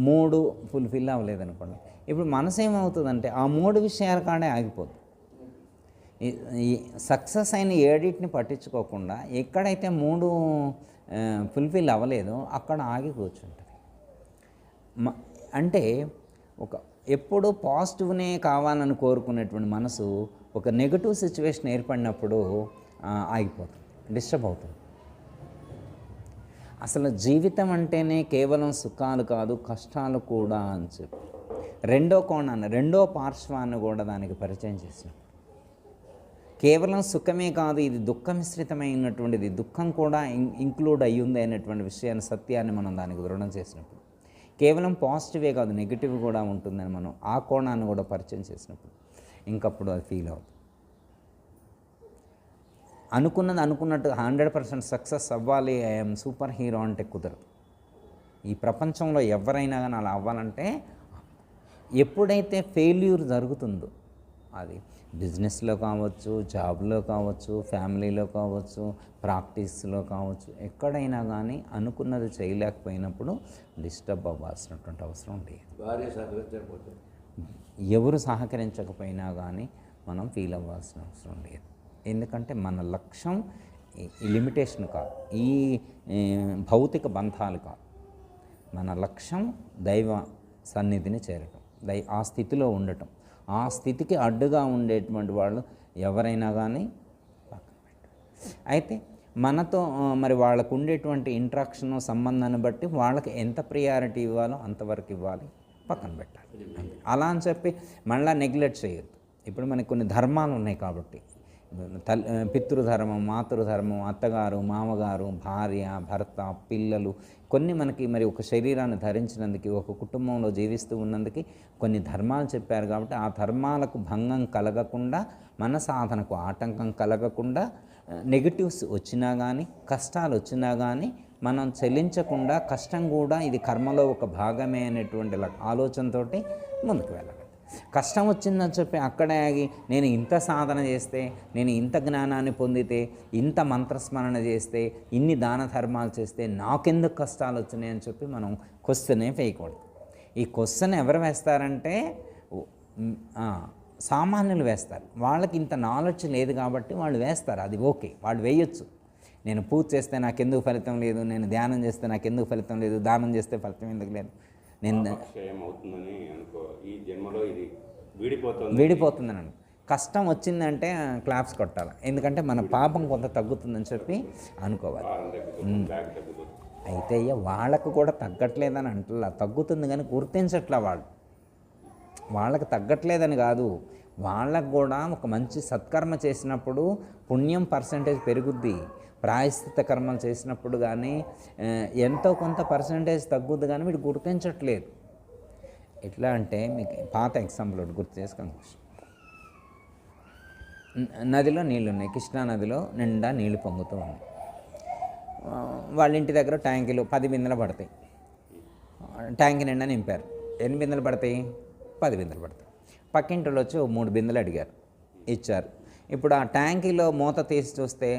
3 ఫుల్ఫిల్ అవ్వలేదు అనుకోండి, ఇప్పుడు మనసు ఏమవుతుందంటే ఆ 3 విషయాల కాడే ఆగిపోతుంది. ఈ సక్సెస్ అయిన 7ని పట్టించుకోకుండా ఎక్కడైతే 3 ఫుల్ఫిల్ అవ్వలేదో అక్కడ ఆగి కూర్చుంటుంది. అంటే ఎప్పుడు పాజిటివ్నే కావాలని కోరుకునేటువంటి మనసు ఒక నెగటివ్ సిచ్యువేషన్ ఏర్పడినప్పుడు ఆగిపోతుంది, డిస్టర్బ్ అవుతుంది. అసలు జీవితం అంటేనే కేవలం సుఖాలు కాదు, కష్టాలు కూడా అని చెప్పి రెండో పార్శ్వాన్ని కూడా దానికి పరిచయం చేసినప్పుడు, కేవలం సుఖమే కాదు, ఇది దుఃఖ మిశ్రితమైనటువంటిది, దుఃఖం కూడా ఇంక్లూడ్ అయ్యింది అనేటువంటి విషయాన్ని, సత్యాన్ని మనం దానికి దృఢం చేసినప్పుడు, కేవలం పాజిటివే కాదు నెగిటివ్ కూడా ఉంటుందని మనం ఆ కోణాన్ని కూడా పరిచయం చేసినప్పుడు ఇంకప్పుడు అది ఫీల్ అవుతుంది. అనుకున్నట్టు 100% సక్సెస్ అవ్వాలి, ఐఎమ్ సూపర్ హీరో అంటే కుదరదు. ఈ ప్రపంచంలో ఎవరైనా కానీ అలా అవ్వాలంటే ఎప్పుడైతే ఫెయిల్యూర్ జరుగుతుందో, అది బిజినెస్లో కావచ్చు, జాబ్లో కావచ్చు, ఫ్యామిలీలో కావచ్చు, ప్రాక్టీస్లో కావచ్చు, ఎక్కడైనా కానీ అనుకున్నది చేయలేకపోయినప్పుడు డిస్టర్బ్ అవ్వాల్సినటువంటి అవసరం లేదు. ఎవరు సహకరించకపోయినా కానీ మనం ఫీల్ అవ్వాల్సిన అవసరం లేదు. ఎందుకంటే మన లక్ష్యం ఈ లిమిటేషన్ కాదు, ఈ భౌతిక బంధాలు కాదు. మన లక్ష్యం దైవ సన్నిధిని చేరటం, ఆ స్థితిలో ఉండటం. ఆ స్థితికి అడ్డుగా ఉండేటువంటి వాళ్ళు ఎవరైనా కానీ పక్కన పెట్టారు. అయితే మనతో మరి వాళ్ళకు ఉండేటువంటి ఇంట్రాక్షన్ సంబంధాన్ని బట్టి వాళ్ళకి ఎంత ప్రియారిటీ ఇవ్వాలో అంతవరకు ఇవ్వాలి, పక్కన పెట్టాలి. అలా అని చెప్పి మళ్ళీ నెగ్లెక్ట్ చేయొద్దు. ఇప్పుడు మనకి కొన్ని ధర్మాలు ఉన్నాయి కాబట్టి, పితృధర్మం, మాతృధర్మం, అత్తగారు, మామగారు, భార్య, భర్త, పిల్లలు, కొన్ని మనకి మరి ఒక శరీరాన్ని ధరించినందుకు, ఒక కుటుంబంలో జీవిస్తూ ఉన్నందుకు కొన్ని ధర్మాలు చెప్పారు కాబట్టి ఆ ధర్మాలకు భంగం కలగకుండా, మన సాధనకు ఆటంకం కలగకుండా, నెగిటివ్స్ వచ్చినా కానీ, కష్టాలు వచ్చినా కానీ మనం చెల్లించకుండా, కష్టం కూడా ఇది కర్మలో ఒక భాగమే అనేటువంటి ఆలోచనతోటి ముందుకు వెళ్ళాలి. కష్టం వచ్చిందని చెప్పి అక్కడే ఆగి నేను ఇంత సాధన చేస్తే, నేను ఇంత జ్ఞానాన్ని పొందితే, ఇంత మంత్రస్మరణ చేస్తే, ఇన్ని దాన ధర్మాలు చేస్తే నాకెందుకు కష్టాలు వచ్చినాయి అని చెప్పి మనం క్వశ్చనే వేయకూడదు. ఈ క్వశ్చన్ ఎవరు వేస్తారంటే సామాన్యులు వేస్తారు. వాళ్ళకి ఇంత నాలెడ్జ్ లేదు కాబట్టి వాళ్ళు వేస్తారు, అది ఓకే, వాళ్ళు వేయొచ్చు. నేను పూజ చేస్తే నాకెందుకు ఫలితం లేదు, నేను ధ్యానం చేస్తే నాకెందుకు ఫలితం లేదు, దానం చేస్తే ఫలితం ఎందుకు లేదు, నేను
అవుతుందని అనుకో, ఈ జన్మలో ఇది
వీడిపోతుందని కష్టం వచ్చిందంటే క్లాప్స్ కొట్టాలి. ఎందుకంటే మన పాపం కొంత తగ్గుతుందని చెప్పి అనుకోవాలి. అయితే వాళ్ళకు కూడా తగ్గట్లేదని అంటలా, తగ్గుతుంది కానీ గుర్తించట్లా. వాళ్ళకి తగ్గట్లేదని కాదు, వాళ్ళకు కూడా ఒక మంచి సత్కర్మ చేసినప్పుడు పుణ్యం పర్సంటేజ్ పెరుగుద్ది, ప్రాయశ్చిత్త కర్మలు చేసినప్పుడు కానీ ఎంతో కొంత పర్సంటేజ్ తగ్గుద్ది, కానీ వీడు గుర్తించట్లేదు. ఎట్లా అంటే మీకు పాత ఎగ్జాంపుల్ ఒకటి గుర్తు చేసుకొని, నదిలో నీళ్ళు ఉన్నాయి, కృష్ణా నదిలో నిండా నీళ్లు పొంగుతూ ఉన్నాయి. వాళ్ళ ఇంటి దగ్గర ట్యాంకులు 10 బిందెలు పడతాయి. ట్యాంక్ నిండా నింపారు. ఎన్ని బిందెలు పడతాయి? 10 బిందెలు పడతాయి. పక్కింటిలో వచ్చి 3 బిందెలు అడిగారు, ఇచ్చారు. ఇప్పుడు ఆ ట్యాంకీలో మూత తీసి చూస్తే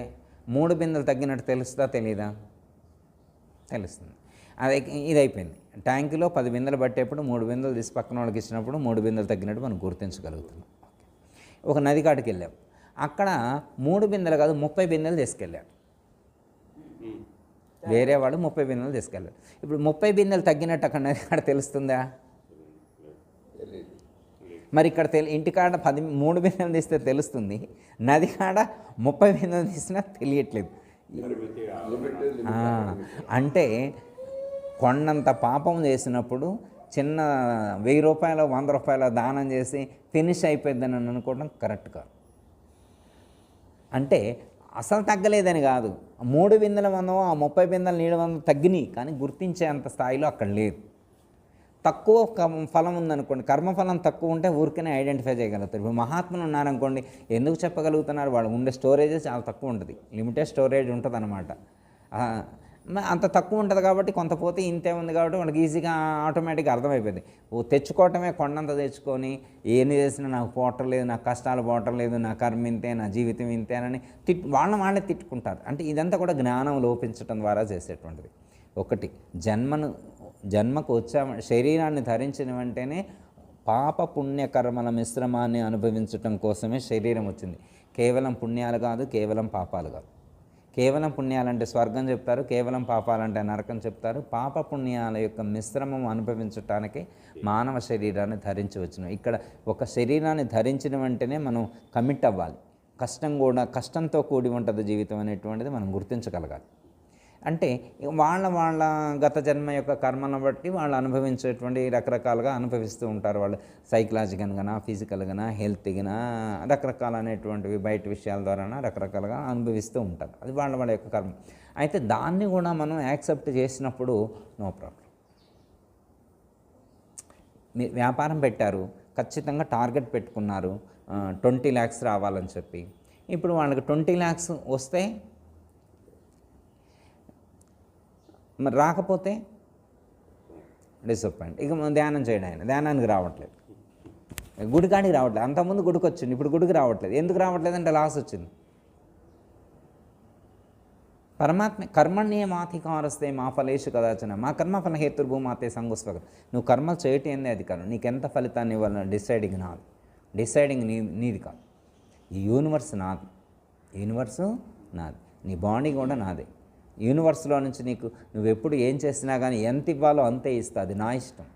3 బిందెలు తగ్గినట్టు తెలుస్తుందా తెలీదా? తెలుస్తుంది. అదే ఇది అయిపోయింది. ట్యాంకులో 10 బిందెలు పట్టేప్పుడు 3 బిందెలు తీసి పక్కన వాళ్ళకి ఇచ్చినప్పుడు 3 బిందెలు తగ్గినట్టు మనం గుర్తించగలుగుతున్నాం. ఒక నది కాడికి వెళ్ళాం, అక్కడ 3 బిందెలు కాదు 30 బిందెలు తీసుకెళ్ళారు. వేరే వాడు 30 బిందెలు తీసుకెళ్ళాడు. ఇప్పుడు 30 బిందెలు తగ్గినట్టు అక్కడ తెలుస్తుందా? మరి ఇక్కడ ఇంటికాడ 3 బిందెలు తీస్తే తెలుస్తుంది, నది కాడ 30 బిందెలు తీసినా తెలియట్లేదు. అంటే కొండంత పాపం చేసినప్పుడు చిన్న 1000 రూపాయలు 100 రూపాయలు దానం చేసి ఫినిష్ అయిపోద్దని అనుకోవడం కరెక్ట్ కాదు. అంటే అసలు తగ్గలేదని కాదు, 3 బిందెల మందం ఆ 30 బిందెల నీళ్ళ మందం తగ్గినాయి, కానీ గుర్తించే అంత స్థాయిలో అక్కడ లేదు. తక్కువ ఫలం ఉందనుకోండి, కర్మఫలం తక్కువ ఉంటే ఊరికనే ఐడెంటిఫై చేయగలుగుతారు. ఇప్పుడు మహాత్ములు ఉన్నారనుకోండి, ఎందుకు చెప్పగలుగుతున్నారు? వాళ్ళు ఉండే స్టోరేజ్ చాలా తక్కువ ఉంటుంది, లిమిటెడ్ స్టోరేజ్ ఉంటుంది అనమాట. అంత తక్కువ ఉంటుంది కాబట్టి కొంత పోతే ఇంతే ఉంది కాబట్టి వాళ్ళకి ఈజీగా ఆటోమేటిక్గా అర్థమైపోయింది. తెచ్చుకోవటమే కొండంత తెచ్చుకొని ఏమి చేసినా నాకు పోవట్లేదు, నాకు కష్టాలు పోవట్లేదు, నా కర్మ ఇంతే, నా జీవితం ఇంతేనని వాళ్ళే తిట్టుకుంటారు. అంటే ఇదంతా కూడా జ్ఞానం లోపించటం ద్వారా చేసేటువంటిది. ఒకటి జన్మకు వచ్చామ శరీరాన్ని ధరించిన వెంటనే పాప పుణ్యకర్మల మిశ్రమాన్ని అనుభవించటం కోసమే శరీరం వచ్చింది. కేవలం పుణ్యాలు కాదు, కేవలం పాపాలు కాదు. కేవలం పుణ్యాలంటే స్వర్గం చెప్తారు, కేవలం పాపాలంటే నరకం చెప్తారు. పాప పుణ్యాల యొక్క మిశ్రమం అనుభవించటానికి మానవ శరీరాన్ని ధరించి వచ్చినాం. ఇక్కడ ఒక శరీరాన్ని ధరించిన వెంటనే మనం కమిట్ అవ్వాలి. కష్టంతో కూడి ఉంటుంది జీవితం అనేటువంటిది మనం గుర్తించగలగాలి. అంటే వాళ్ళ గత జన్మ యొక్క కర్మను బట్టి వాళ్ళు అనుభవించేటువంటి రకరకాలుగా అనుభవిస్తూ ఉంటారు. వాళ్ళు సైకలాజికల్గానా, ఫిజికల్గానా, హెల్త్గానా, రకరకాల అనేటువంటివి బయట విషయాల ద్వారా రకరకాలుగా అనుభవిస్తూ ఉంటారు. అది వాళ్ళ యొక్క కర్మ. అయితే దాన్ని కూడా మనం యాక్సెప్ట్ చేసినప్పుడు నో ప్రాబ్లం. మీరు వ్యాపారం పెట్టారు, ఖచ్చితంగా టార్గెట్ పెట్టుకున్నారు 20 lakhs రావాలని చెప్పి. ఇప్పుడు వాళ్ళకి 20 lakhs వస్తే మరి రాకపోతే డిసప్పాయింట్. ఇక ధ్యానం చేయడం, ఆయన ధ్యానానికి రావట్లేదు, గుడికాడికి రావట్లేదు. అంతకుముందు గుడికి వచ్చింది, ఇప్పుడు గుడికి రావట్లేదు. ఎందుకు రావట్లేదు అంటే లాస్ వచ్చింది. పరమాత్మ కర్మణ్యేమాధికారస్తే మా ఫలేషు కదాచన మా కర్మఫల హేతుర్భూమాతే సంగుస్వగ. నువ్వు కర్మలు చేయటం ఏంది అధికారం, నీకెంత ఫలితాన్ని ఇవ్వాలని డిసైడింగ్ నాది. డిసైడింగ్ నీది కాదు. ఈ యూనివర్స్ నాది, యూనివర్సు నాది, నీ బాడీ కూడా నాదే. యూనివర్స్లో నుంచి నువ్వు ఎప్పుడు ఏం చేసినా కానీ ఎంత ఇవ్వాలో అంతే ఇస్తా, అది నా ఇష్టం.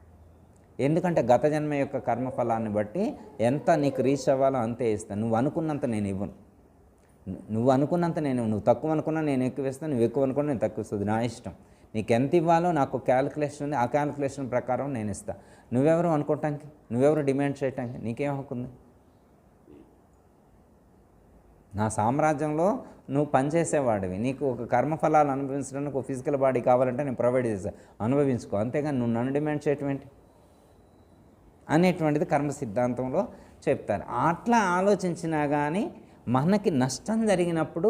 ఎందుకంటే గత జన్మ యొక్క కర్మఫలాన్ని బట్టి ఎంత నీకు రీచ్ అవ్వాలో అంతే ఇస్తాను. నువ్వు అనుకున్నంత నేను ఇవ్వను, నువ్వు తక్కువ అనుకున్నా నేను ఎక్కువ ఇస్తాను, నువ్వు ఎక్కువ అనుకున్నా నేను తక్కువ ఇస్తుంది, నా ఇష్టం. నీకు ఎంత ఇవ్వాలో నాకు క్యాలిక్యులేషన్ ఉంది, ఆ క్యాలిక్యులేషన్ ప్రకారం నేను ఇస్తాను. నువ్వెవరు అనుకోవటానికి, నువ్వెవరు డిమాండ్ చేయటానికి, నీకేం హక్కుంది? నా సామ్రాజ్యంలో నువ్వు పనిచేసేవాడివి, నీకు ఒక కర్మఫలాలు అనుభవించడానికి ఒక ఫిజికల్ బాడీ కావాలంటే నేను ప్రొవైడ్ చేస్తాను, అనుభవించుకో. అంతేగాని నువ్వు నన్ను డిమాండ్ చేయటం ఏంటి అనేటువంటిది కర్మ సిద్ధాంతంలో చెప్తారు. అట్లా ఆలోచించినా కానీ మనకి నష్టం జరిగినప్పుడు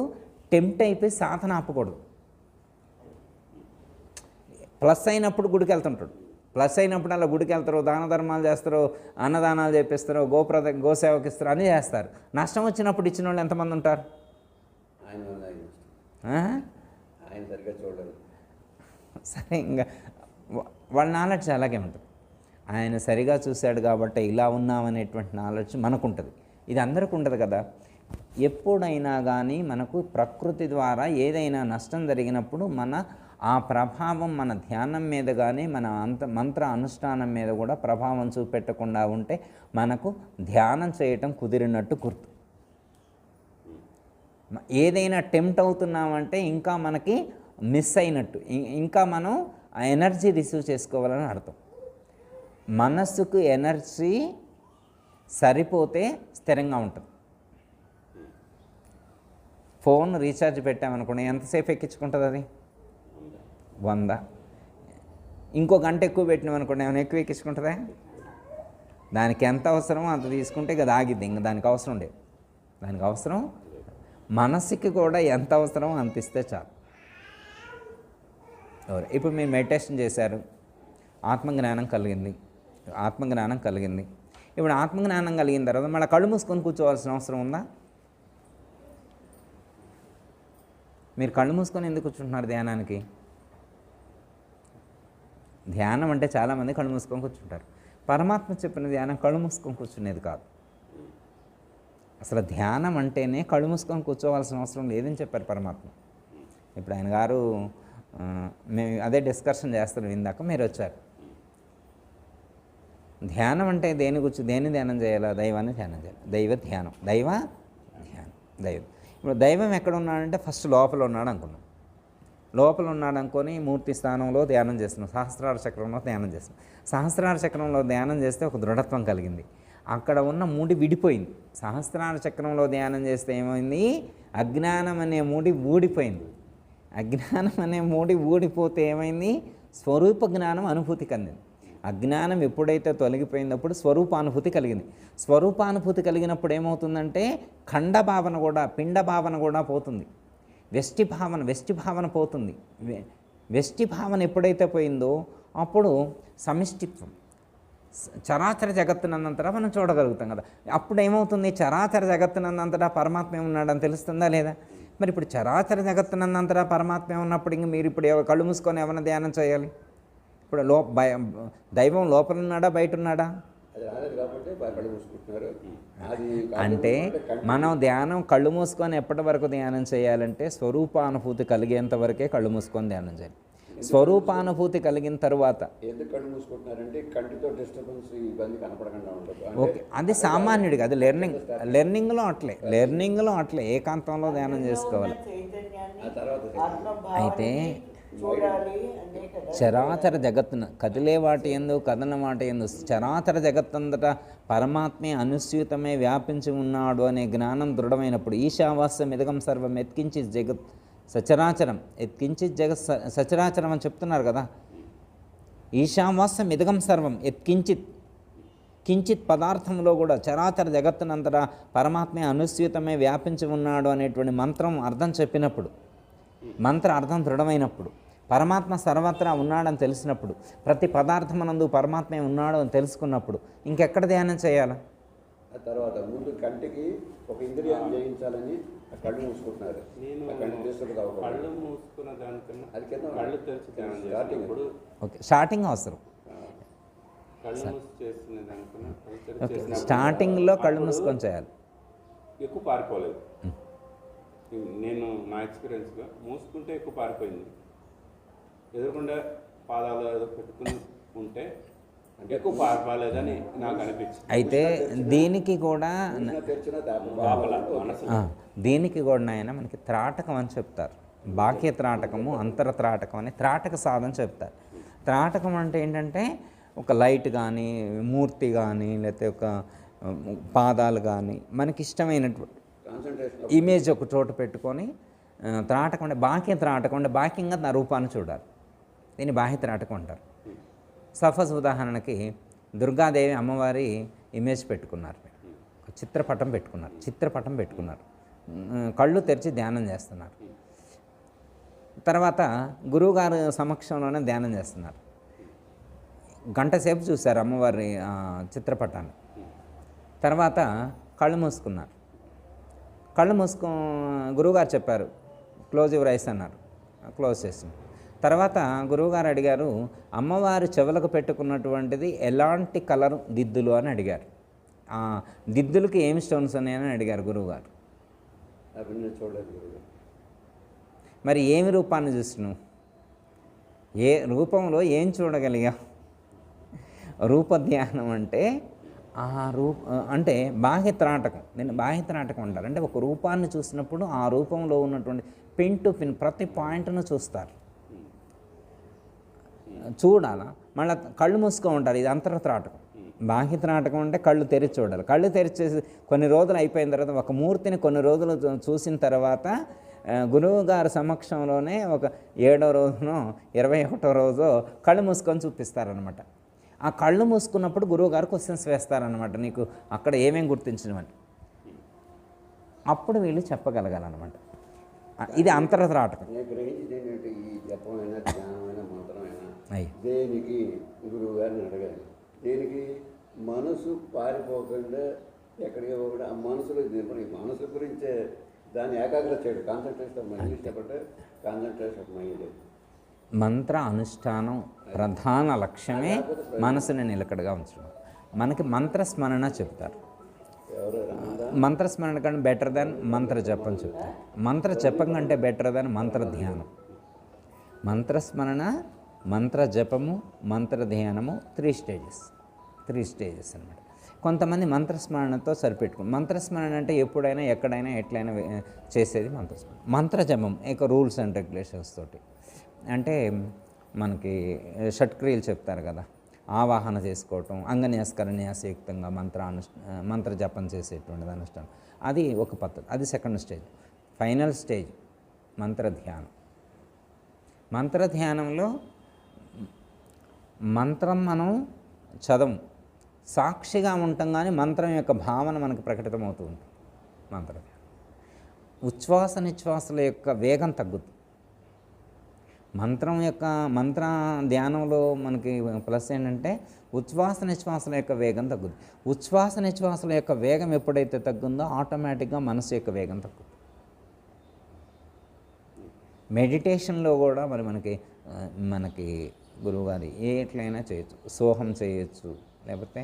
టెంప్ట్ అయిపోయి సాధన ఆపకూడదు. ప్లస్ అయినప్పుడు గుడికి వెళ్తుంటాడు, ప్లస్ అయినప్పుడు అలా గుడికి వెళ్తారు, దాన ధర్మాలు చేస్తారు, అన్నదానాలు చేపిస్తారు, గోసేవకి ఇస్తారు, అన్నీ చేస్తారు. నష్టం వచ్చినప్పుడు ఇచ్చిన వాళ్ళు ఎంతమంది ఉంటారు? సరే, ఇంకా వాళ్ళ నాలెడ్జ్ అలాగే ఉంటుంది. ఆయన సరిగా చూశాడు కాబట్టి ఇలా ఉన్నామనేటువంటి నాలెడ్జ్ మనకుంటుంది. ఇది అందరికీ ఉండదు కదా. ఎప్పుడైనా కానీ మనకు ప్రకృతి ద్వారా ఏదైనా నష్టం జరిగినప్పుడు ఆ ప్రభావం మన ధ్యానం మీద కానీ మన మంత్ర అనుష్ఠానం మీద కూడా ప్రభావం చూపెట్టకుండా ఉంటే మనకు ధ్యానం చేయటం కుదిరినట్టు గుర్తు. ఏదైనా టెంప్ట్ అవుతున్నామంటే ఇంకా మనకి మిస్ అయినట్టు, ఇంకా మనం ఆ ఎనర్జీ రిసీవ్ చేసుకోవాలని అర్థం. మనస్సుకు ఎనర్జీ సరిపోతే స్థిరంగా ఉంటుంది. ఫోన్ రీఛార్జ్ పెట్టామనుకోండి, ఎంతసేపు ఎక్కించుకుంటుంది అది? 100. ఇంకో గంట ఎక్కువ పెట్టినామనుకోండి, ఏమైనా ఎక్కువ ఎక్కించుకుంటుందా? దానికి ఎంత అవసరమో అంత తీసుకుంటే ఇక ఆగిద్ది, ఇంకా దానికి అవసరం లేదు. దానికి అవసరం మనసుకి కూడా ఎంత అవసరమో అంత ఇస్తే చాలు. ఇప్పుడు మీరు మెడిటేషన్ చేశారు, ఆత్మజ్ఞానం కలిగింది. ఇప్పుడు ఆత్మజ్ఞానం కలిగిన తర్వాత మళ్ళీ కళ్ళు మూసుకొని కూర్చోవాల్సిన అవసరం ఉందా? మీరు కళ్ళు మూసుకొని ఎందుకు కూర్చుంటున్నారు ధ్యానానికి? ధ్యానం అంటే చాలామంది కళ్ళు మూసుకొని కూర్చుంటారు. పరమాత్మ చెప్పిన ధ్యానం కళ్ళు మూసుకొని కూర్చునేది కాదు. అసలు ధ్యానం అంటేనే కళ్ళు మూసుకొని కూర్చోవాల్సిన అవసరం లేదని చెప్పారు పరమాత్మ. ఇప్పుడు ఆయన గారు మేము అదే డిస్కషన్ చేస్తున్నాం ఇందాక మీరు వచ్చారు. ధ్యానం అంటే దేని ధ్యానం చేయాలా? దైవాన్ని ధ్యానం చేయాలి. దైవ ధ్యానం. దైవం. ఇప్పుడు దైవం ఎక్కడ ఉన్నాడంటే ఫస్ట్ లోపల ఉన్నాడు అనుకున్నాం. లోపల ఉన్నాడు అనుకొని మూర్తి స్థానంలో ధ్యానం చేస్తున్నాం. సహస్రార చక్రంలో ధ్యానం చేస్తున్నాం. సహస్రార చక్రంలో ధ్యానం చేస్తే ఒక దృఢత్వం కలిగింది. అక్కడ ఉన్న మూడి విడిపోయింది. సహస్రార చక్రంలో ధ్యానం చేస్తే ఏమైంది? అజ్ఞానం అనే మూడి ఊడిపోయింది. అజ్ఞానం అనే మూడి ఊడిపోతే ఏమైంది? స్వరూప జ్ఞానం అనుభూతి కలిగింది. అజ్ఞానం ఎప్పుడైతే తొలగిపోయినప్పుడు స్వరూపానుభూతి కలిగింది. స్వరూపానుభూతి కలిగినప్పుడు ఏమవుతుందంటే ఖండ భావన కూడా, పిండ భావన కూడా పోతుంది. వెష్టి భావన పోతుంది. వెష్టి భావన ఎప్పుడైతే పోయిందో అప్పుడు సమిష్టిత్వం, చరాచర జగత్తునంతటా మనం చూడగలుగుతాం కదా. అప్పుడు ఏమవుతుంది? చరాచర జగత్తునంతటా పరమాత్మ ఉన్నాడని తెలుస్తుందా లేదా? మరి ఇప్పుడు చరాచర జగత్తునంతటా పరమాత్మ ఉన్నప్పుడు ఇంక మీరు ఇప్పుడు కళ్ళు మూసుకొని ఏమైనా ధ్యానం చేయాలి? ఇప్పుడు దైవం లోపల ఉన్నాడా బయట ఉన్నాడా? అంటే మనం ధ్యానం కళ్ళు మూసుకొని ఎప్పటి వరకు ధ్యానం చేయాలంటే స్వరూపానుభూతి కలిగేంత వరకే కళ్ళు మూసుకొని ధ్యానం చేయాలి. స్వరూపానుభూతి కలిగిన తర్వాత
ఎందుకు కళ్ళు మూసుకుంటున్నారంటే కంటితో డిస్టర్బెన్స్ ఇబ్బంది కనపడకుండా ఉండదు.
ఓకే, అది సామాన్యుడికి, అది లెర్నింగ్లో అట్లే ఏకాంతంలో ధ్యానం చేసుకోవాలి. అయితే చరాచర జగత్తున కదిలే వాటి ఎందు కథన వాటి ఎందు చరాచర జగత్తంతటా పరమాత్మే అనుస్యూతమే వ్యాపించి ఉన్నాడు అనే జ్ఞానం దృఢమైనప్పుడు ఈశావాస్యం ఇదగం సర్వం ఎత్కించి జగత్ సచరాచరం ఎత్కించి జగత్ సచరాచరం అని చెప్తున్నారు కదా. ఈశావాస్యం ఇదగం సర్వం కించిత్ పదార్థంలో కూడా చరాచర జగత్తునంతటా పరమాత్మే అనుస్యూతమే వ్యాపించి ఉన్నాడు అనేటువంటి మంత్రం అర్థం చెప్పినప్పుడు, మంత్ర అర్థం దృఢమైనప్పుడు, పరమాత్మ సర్వత్రా ఉన్నాడని తెలిసినప్పుడు, ప్రతి పదార్థమనందు పరమాత్మే ఉన్నాడు అని తెలుసుకున్నప్పుడు ఇంకెక్కడ ధ్యానం చేయాలి?
ఆ తర్వాత ముందు కంటికి ఒక ఇంద్రియాన్ని జయించాలని కళ్ళు మూసుకుంటున్నారు.
కళ్ళు మూసుకున్న దానికన్నా అది కింద కళ్ళు తెరిచి ధ్యానం చేసినప్పుడు
ఓకే, స్టార్టింగ్ అవసరం.
కళ్ళు మూసి చేస్తున్న దానికన్నా
స్టార్టింగ్లో కళ్ళు మూసుకొని చేయాలి.
ఎక్కువ పారిపోలేదు. నేను నా ఎక్స్పీరియన్స్గా మూసుకుంటే ఎక్కువ పారిపోయింది. ఎదురుకుండా పాదాలు ఏదో పెట్టుకుని ఉంటే ఎక్కువ పారిపోలేదని నాకు అనిపించింది.
అయితే దీనికి కూడా దీనికి కూడా నాయన మనకి త్రాటకం అని చెప్తారు. బాహ్య త్రాటకము, అంతర త్రాటకం అని త్రాటక సాధన చెప్తారు. త్రాటకం అంటే ఏంటంటే ఒక లైట్ కానీ, మూర్తి కానీ, లేకపోతే ఒక పాదాలు కానీ మనకి ఇష్టమైనటువంటి ఇమేజ్ ఒక చోట పెట్టుకొని త్రాటకం అంటే బాహ్య త్రాటకం అంటే బాహ్యంగా నా రూపాన్ని చూడాలి. దీన్ని బాహ్య త్రాటకం అంటారు. సపోజ్ ఉదాహరణకి దుర్గాదేవి అమ్మవారి ఇమేజ్ పెట్టుకున్నారు, చిత్రపటం పెట్టుకున్నారు, కళ్ళు తెరిచి ధ్యానం చేస్తున్నారు. తర్వాత గురువుగారు సమక్షంలోనే ధ్యానం చేస్తున్నారు. గంట సేపు చూశారు అమ్మవారి చిత్రపటాన్ని. తర్వాత కళ్ళు మూసుకున్నారు. గురువుగారు చెప్పారు క్లోజ్ యువర్ ఐస్ అన్నారు, క్లోజ్ చేసింది. తర్వాత గురువుగారు అడిగారు అమ్మవారి చెవులకు పెట్టుకున్నటువంటిది ఎలాంటి కలర్ దిద్దులు అని అడిగారు. దిద్దులకి ఏమి స్టోన్స్ ఉన్నాయని అడిగారు గురువుగారు. మరి ఏమి రూపాన్ని చూసినావు? ఏ రూపంలో ఏం చూడగలిగా? రూపధ్యానం అంటే అంటే బాహ్య త్రాటకం. నేను బాహ్య త్రాటకం అంటారు. అంటే ఒక రూపాన్ని చూసినప్పుడు ఆ రూపంలో ఉన్నటువంటి పిన్ టు పిన్ ప్రతి పాయింట్ను చూస్తారు, చూడాలా. మళ్ళీ కళ్ళు మూసుకొని ఉంటారు. ఇది అంతర త్రాటకం. బాహ్య త్రాటకం అంటే కళ్ళు తెరిచి చూడాలి. కళ్ళు తెరిచేసి కొన్ని రోజులు అయిపోయిన తర్వాత ఒక మూర్తిని కొన్ని రోజులు చూసిన తర్వాత గురువు గారి సమక్షంలోనే ఒక 7వ రోజునో 21వ రోజో కళ్ళు మూసుకొని చూపిస్తారనమాట. ఆ కళ్ళు మూసుకున్నప్పుడు గురువుగారు క్వశ్చన్స్ వేస్తారనమాట, నీకు అక్కడ ఏమేమి గుర్తించినవని. అప్పుడు వీళ్ళు చెప్పగలగాలన్నమాట. ఇది అంతర త్రాటకం.
దేనికి గురువు గారిని అడగాలి. దేనికి మనసు పారిపోకుండా ఎక్కడికి పోకుండా ఆ మనసులో మనసు గురించే దాన్ని ఏకాగ్రత చేయడు. కాన్సన్ట్రేషన్ ఆఫ్ మైండ్ చెప్పంటే కాన్సన్ట్రేషన్ ఆఫ్ మైండ్.
మంత్ర అనుష్ఠానం ప్రధాన లక్ష్యమే మనసుని నిలకడగా ఉంచడం. మనకి మంత్రస్మరణ చెప్తారు. మంత్రస్మరణ కంటే బెటర్ దాన్ మంత్ర జపం చెప్తారు. మంత్ర జపం కంటే బెటర్ దాన్ మంత్ర ధ్యానం. మంత్రస్మరణ, మంత్ర జపము, మంత్ర ధ్యానము 3 స్టేజెస్ అన్నమాట. కొంతమంది మంత్రస్మరణతో సరిపెట్టుకుని, మంత్రస్మరణ అంటే ఎప్పుడైనా ఎక్కడైనా ఎట్లయినా చేసేది మంత్రస్మరణ. మంత్ర జపం రూల్స్ అండ్ రెగ్యులేషన్స్ తోటి, అంటే మనకి షట్క్రియలు చెప్తారు కదా, ఆవాహన చేసుకోవటం, అంగన్యాసకరన్యాసయుక్తంగా మంత్ర జపం చేసేటువంటిది అనుష్ఠానం, అది ఒక పద్ధతి. అది సెకండ్ స్టేజ్. ఫైనల్ స్టేజ్ మంత్ర ధ్యానం. మంత్ర ధ్యానంలో మంత్రం మనం చదవం, సాక్షిగా ఉంటాం, కానీ మంత్రం యొక్క భావన మనకు ప్రకటితమవుతూ ఉంటుంది. మంత్ర ధ్యానం ఉచ్ఛ్వాస నిశ్వాసల యొక్క వేగం తగ్గుతుంది. మంత్ర ధ్యానంలో మనకి ప్లస్ ఏంటంటే ఉచ్ఛ్వాస నిశ్వాసల యొక్క వేగం తగ్గుతుంది. ఉచ్ఛ్వాస నిశ్వాసల యొక్క వేగం ఎప్పుడైతే తగ్గుందో ఆటోమేటిక్గా మనసు యొక్క వేగం తగ్గుతుంది. మెడిటేషన్లో కూడా మనకి గురువుగారి ఎట్లయినా చేయొచ్చు, సోహం చేయొచ్చు, లేకపోతే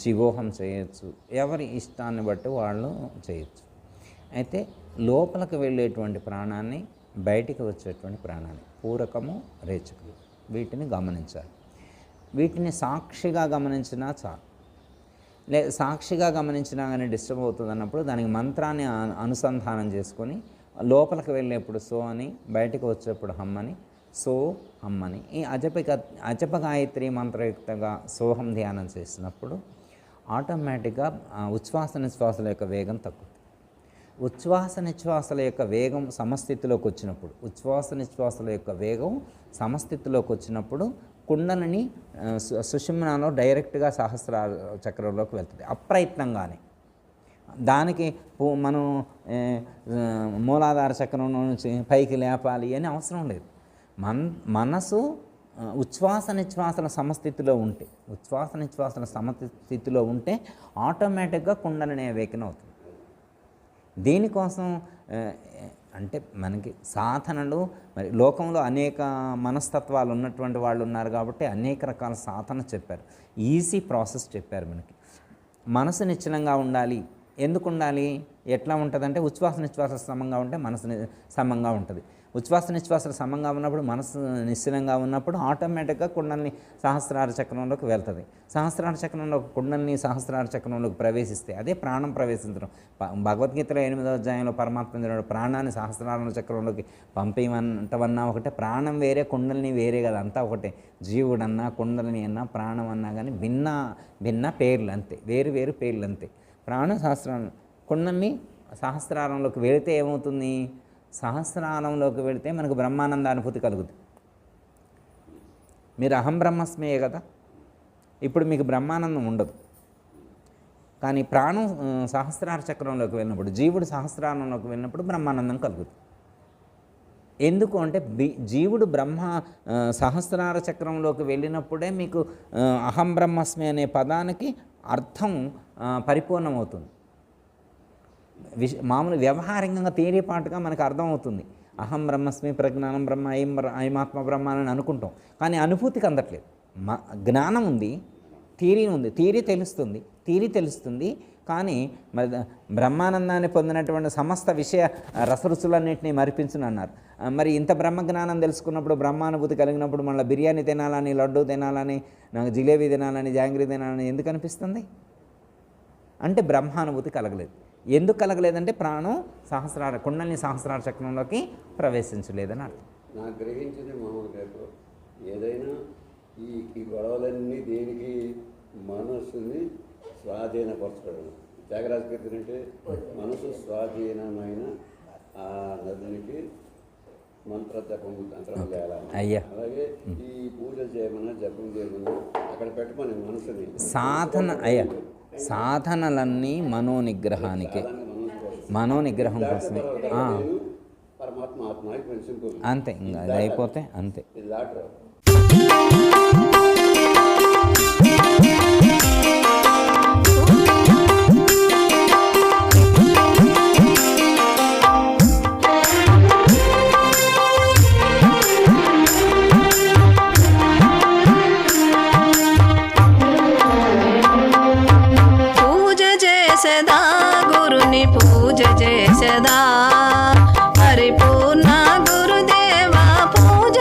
శివోహం చేయొచ్చు, ఎవరి ఇష్టాన్ని బట్టి వాళ్ళు చేయొచ్చు. అయితే లోపలికి వెళ్ళేటువంటి ప్రాణాన్ని, బయటికి వచ్చేటువంటి ప్రాణాన్ని, పూరకము, రేచకము, వీటిని గమనించాలి. వీటిని సాక్షిగా గమనించినా చాలు. సాక్షిగా గమనించినా కానీ డిస్టర్బ్ అవుతుంది అన్నప్పుడు దానికి మంత్రాన్ని అనుసంధానం చేసుకొని లోపలికి వెళ్ళేప్పుడు సో అని, బయటికి వచ్చేప్పుడు హమ్మని, సో హమ్మని, ఈ అజప గాయత్రి మంత్రయుక్తంగా సోహం ధ్యానం చేసినప్పుడు ఆటోమేటిక్గా ఉచ్ఛ్వాస నిశ్వాసల యొక్క వేగం తగ్గుతుంది. ఉచ్ఛ్వాస నిశ్వాసల యొక్క వేగం సమస్థితిలోకి వచ్చినప్పుడు కుండలిని సుషుమ్నాలో డైరెక్ట్గా సహస్రార చక్రంలోకి వెళ్తుంది అప్రయత్నంగానే. దానికి మనం మూలాధార చక్రం నుంచి పైకి లేపాలి అని అవసరం లేదు. మనసు ఉచ్ఛ్వాస నిశ్వాసల సమస్థితిలో ఉంటే ఆటోమేటిక్గా కుండలిని అవేకన అవుతుంది. దీనికోసం అంటే మనకి సాధనలు, మరి లోకంలో అనేక మనస్తత్వాలు ఉన్నటువంటి వాళ్ళు ఉన్నారు కాబట్టి అనేక రకాల సాధన చెప్పారు, ఈజీ ప్రాసెస్ చెప్పారు. మనసు నిశ్చలంగా ఉండాలి. ఎందుకు ఉండాలి? ఎట్లా ఉంటుందంటే ఉచ్ఛ్వాస నిశ్వాస సమంగా ఉంటే మనసు సమంగా ఉంటుంది. ఉచ్ఛ్వాస నిశ్వాసాలు సమంగా ఉన్నప్పుడు, మనసు నిశ్చలంగా ఉన్నప్పుడు ఆటోమేటిక్గా కుండలిని సహస్రార చక్రంలోకి వెళ్తుంది. సహస్రార చక్రంలో కుండలిని సహస్రార చక్రంలోకి ప్రవేశిస్తే అదే ప్రాణం ప్రవేశించడం. భగవద్గీతలో 8వ అధ్యాయంలో పరమాత్మ ప్రాణాన్ని సహస్రార చక్రంలోకి పంపేయమంటవన్నా ఒకటే, ప్రాణం వేరే, కుండలిని వేరే కదా, అంతా ఒకటే. జీవుడన్నా, కుండలిని అన్నా, ప్రాణం అన్నా కానీ భిన్న పేర్లు అంతే, వేరు పేర్లు అంతే. ప్రాణ సహస్రారం, కుండలిని సహస్రారంలోకి వెళితే ఏమవుతుంది? సహస్రారంలోకి వెళితే మనకు బ్రహ్మానంద అనుభూతి కలుగుతుంది. మీరు అహం బ్రహ్మస్మయే కదా, ఇప్పుడు మీకు బ్రహ్మానందం ఉండదు. కానీ ప్రాణం సహస్రార చక్రంలోకి వెళ్ళినప్పుడు, జీవుడు సహస్రారంలోకి వెళ్ళినప్పుడు బ్రహ్మానందం కలుగుతుంది. ఎందుకు అంటే జీవుడు సహస్రార చక్రంలోకి వెళ్ళినప్పుడే మీకు అహం బ్రహ్మస్మి అనే పదానికి అర్థం పరిపూర్ణమవుతుంది. మామూలు వ్యవహారికంగా తేలిపాటుగా మనకు అర్థమవుతుంది. అహం బ్రహ్మస్మి, ప్రజ్ఞానం బ్రహ్మ, అయమాత్మ బ్రహ్మ అని అనుకుంటాం, కానీ అనుభూతికి అందట్లేదు. జ్ఞానం ఉంది, థియరీ తెలుస్తుంది, కానీ మరి బ్రహ్మానందాన్ని పొందినటువంటి సమస్త విషయ రసరుచులన్నింటినీ మరిపించునన్నారు. మరి ఇంత బ్రహ్మజ్ఞానం తెలుసుకున్నప్పుడు, బ్రహ్మానుభూతి కలిగినప్పుడు మళ్ళీ బిర్యానీ తినాలని, లడ్డు తినాలని, నాకు జిలేబీ తినాలని, జాంగ్రీ తినాలని ఎందుకు అనిపిస్తుంది? అంటే బ్రహ్మానుభూతి కలగలేదు. ఎందుకు కలగలేదంటే ప్రాణం కుండలిని సహస్రార చక్రంలోకి ప్రవేశించలేదని అర్థం.
నాకు గ్రహించింది మామూలుగా ఏదైనా ఈ గొడవలన్నీ దేనికి? మనస్సుని స్వాధీనపరచుకోవడం. త్యాగరాజ కీర్తన అంటే మనసు స్వాధీనమైన ఆ నదునికి మంత్రం చేయాలని.
అయ్యా,
అలాగే ఈ పూజలు చేయమన్నా, జపం చేయమన్నా అక్కడ పెట్టమని మనసుని
సాధనలన్నీ మనోనిగ్రహానికే, మనోనిగ్రహం కోసమే.
పరమాత్మ ఆత్మ
అంతే, ఇంకా అది అయిపోతే అంతే.
గురుని పూజ చేసదా, పరిపూర్ణ గురుదేవా పూజ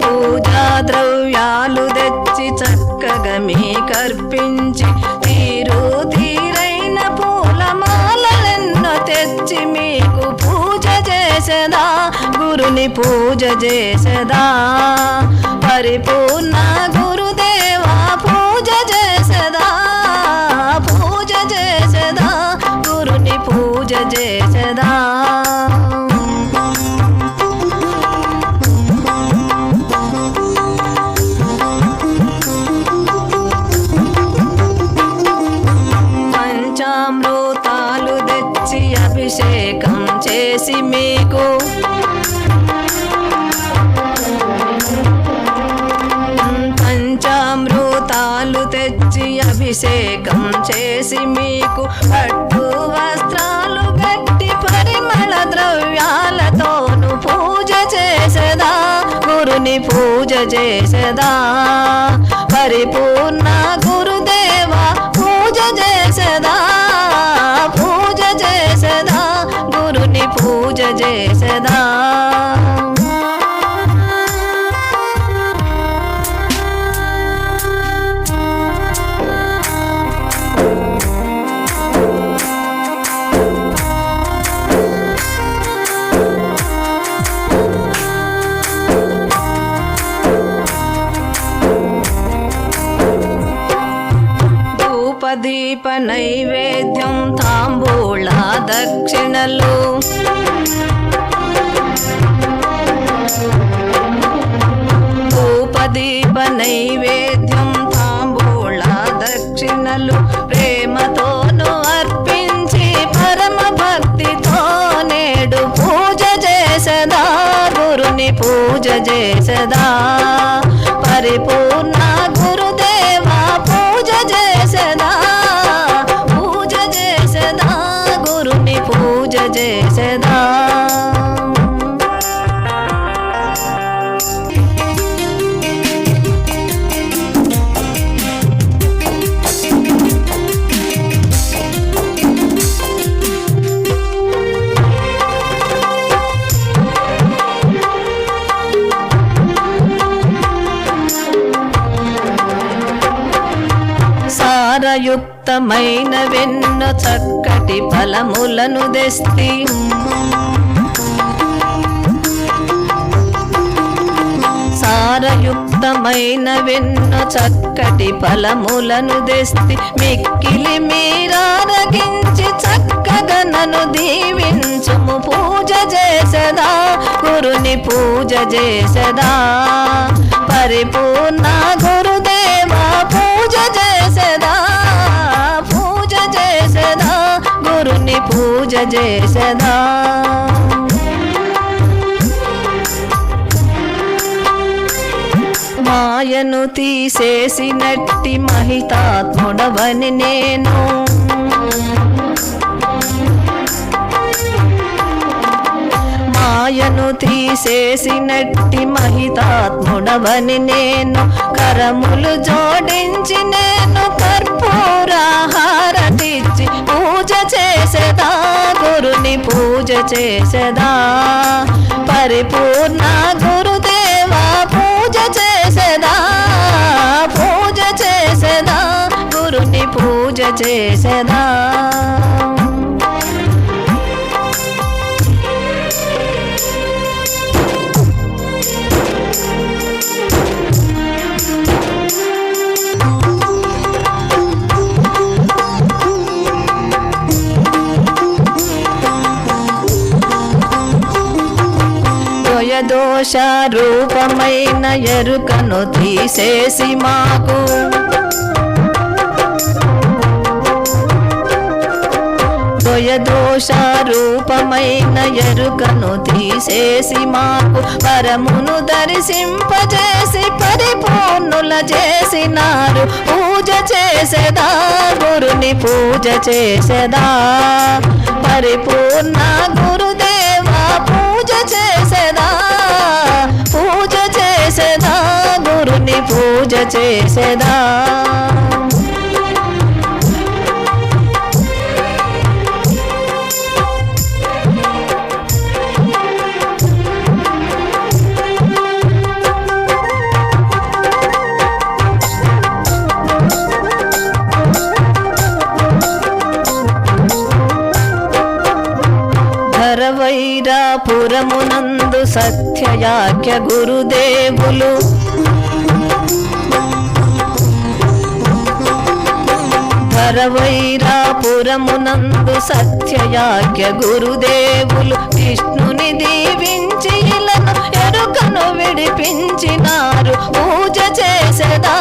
పూజా ద్రవ్యాలు తెచ్చి చక్కగా మీకర్పించి తీరైన పూలమాలెన్నో తెచ్చి మీకు పూజ చేసెదా గురుని పూజ చేసెదా పరిపూర్ణ గురుదేవా పూజ చేసెదా గురుని పూజ చేసెదా పంచామృతాలు తెచ్చి అభిషేకం చేసి మీకు పంచామృతాలు తెచ్చి అభిషేకం చేసి మీకు పట్టు వస్త్రాలు గట్టి పరిమళ ద్రవ్యాలతోను పూజ చేసెదా గురుని పూజ చేసెదా పరిపూర్ణ గురుదేవా పూజ చేసెదా గురుని పూజ చేసెదా దీప నైవేద్యం తాంబూళ దక్షిణలు ధూపదీప నైవేద్యం తాంబూళ దక్షిణలు ప్రేమతోను అర్పించి పరమ భక్తితో నేడు పూజ చేసెదా గురుని పూజ చేసెదా పరిపూర్ణ గురుదేవా పూజ చేసెదా గురుని పూజ చేసెదా సారయుక్తమైన వెన్నో చక్కటి ఫలములను తెస్తి సారయుక్తమైన వెన్నో చక్కటి ఫలములను తెస్తి మిక్కిలి మీరారగించి చక్కగా నన్ను దీవించుము పూజ చేసెదా గురుని పూజ చేసెదా పరిపూర్ణ గురుదేవా పూజ చేసెదా గురుని పూజ చేసెదా మాయను తీసేసినట్టి మహితాత్ముడవని నేను మాయను తీసేసినట్టి మహితాత్ముడవని నేను కరములు జోడించి నేను కర్పూరహారతిచ్చి పూజ చేసెదా గురుని పూజ చేసెదా పరిపూర్ణ గురుదేవా పూజ చేసెదా గురుని పూజ చేసెదా దోష రూపమైన ఎరుకను తీసేసి మాకు దోష రూపమైన ఎరుకను తీసేసి మాకు పరమును దర్శింపజేసి పరిపూర్ణుల చేసినారు పూజ చేసెదా గురుని పూజ చేసెదా పరిపూర్ణ గురుదేవా పూజ చేసెదా గురుని పూజ చేసెదా ధరవైరాపురమునందు సత్యయాఖ్య గురుదేవులు ధరవైరాపురమునందు సత్యయాఖ్య గురుదేవులు విష్ణుని దీవించి ఇలను ఎరుకను విడిపించినారు. పూజ చేసెదా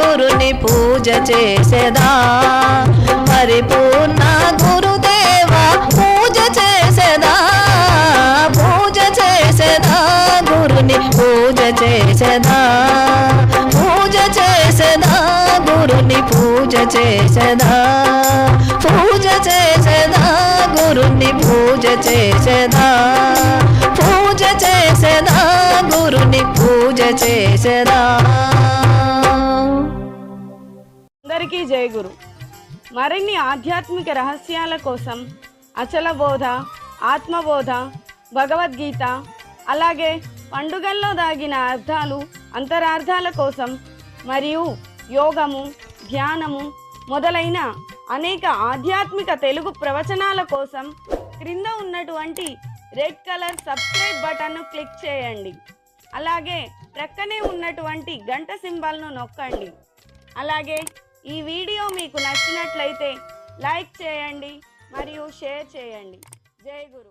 గురుని పూజ చేసెదా పరిపూర్ణ గురుదేవా పూజ చేసెదా పూజ చేసెదా గురుని పూజ చేసెదా పూజ చేసెదా గురుని పూజ చేసెదా పూజ చేసెదా గురుని పూజ చేసెదా పూజ చేసెదా గురుని పూజ చేసెదా.
అందరికీ జై గురు. మరిన్ని ఆధ్యాత్మిక రహస్యాల కోసం అచల బోధ, ఆత్మబోధ, భగవద్గీత, అలాగే పండుగల్లో దాగిన అర్థాలు, అంతరార్థాల కోసం మరియు యోగము, ధ్యానము మొదలైన అనేక ఆధ్యాత్మిక తెలుగు ప్రవచనాల కోసం క్రింద ఉన్నటువంటి రెడ్ కలర్ సబ్స్క్రైబ్ బటన్ను క్లిక్ చేయండి. అలాగే ప్రక్కనే ఉన్నటువంటి గంట సింబల్ను నొక్కండి. అలాగే ఈ వీడియో మీకు నచ్చినట్లయితే లైక్ చేయండి మరియు షేర్ చేయండి. జై గురు.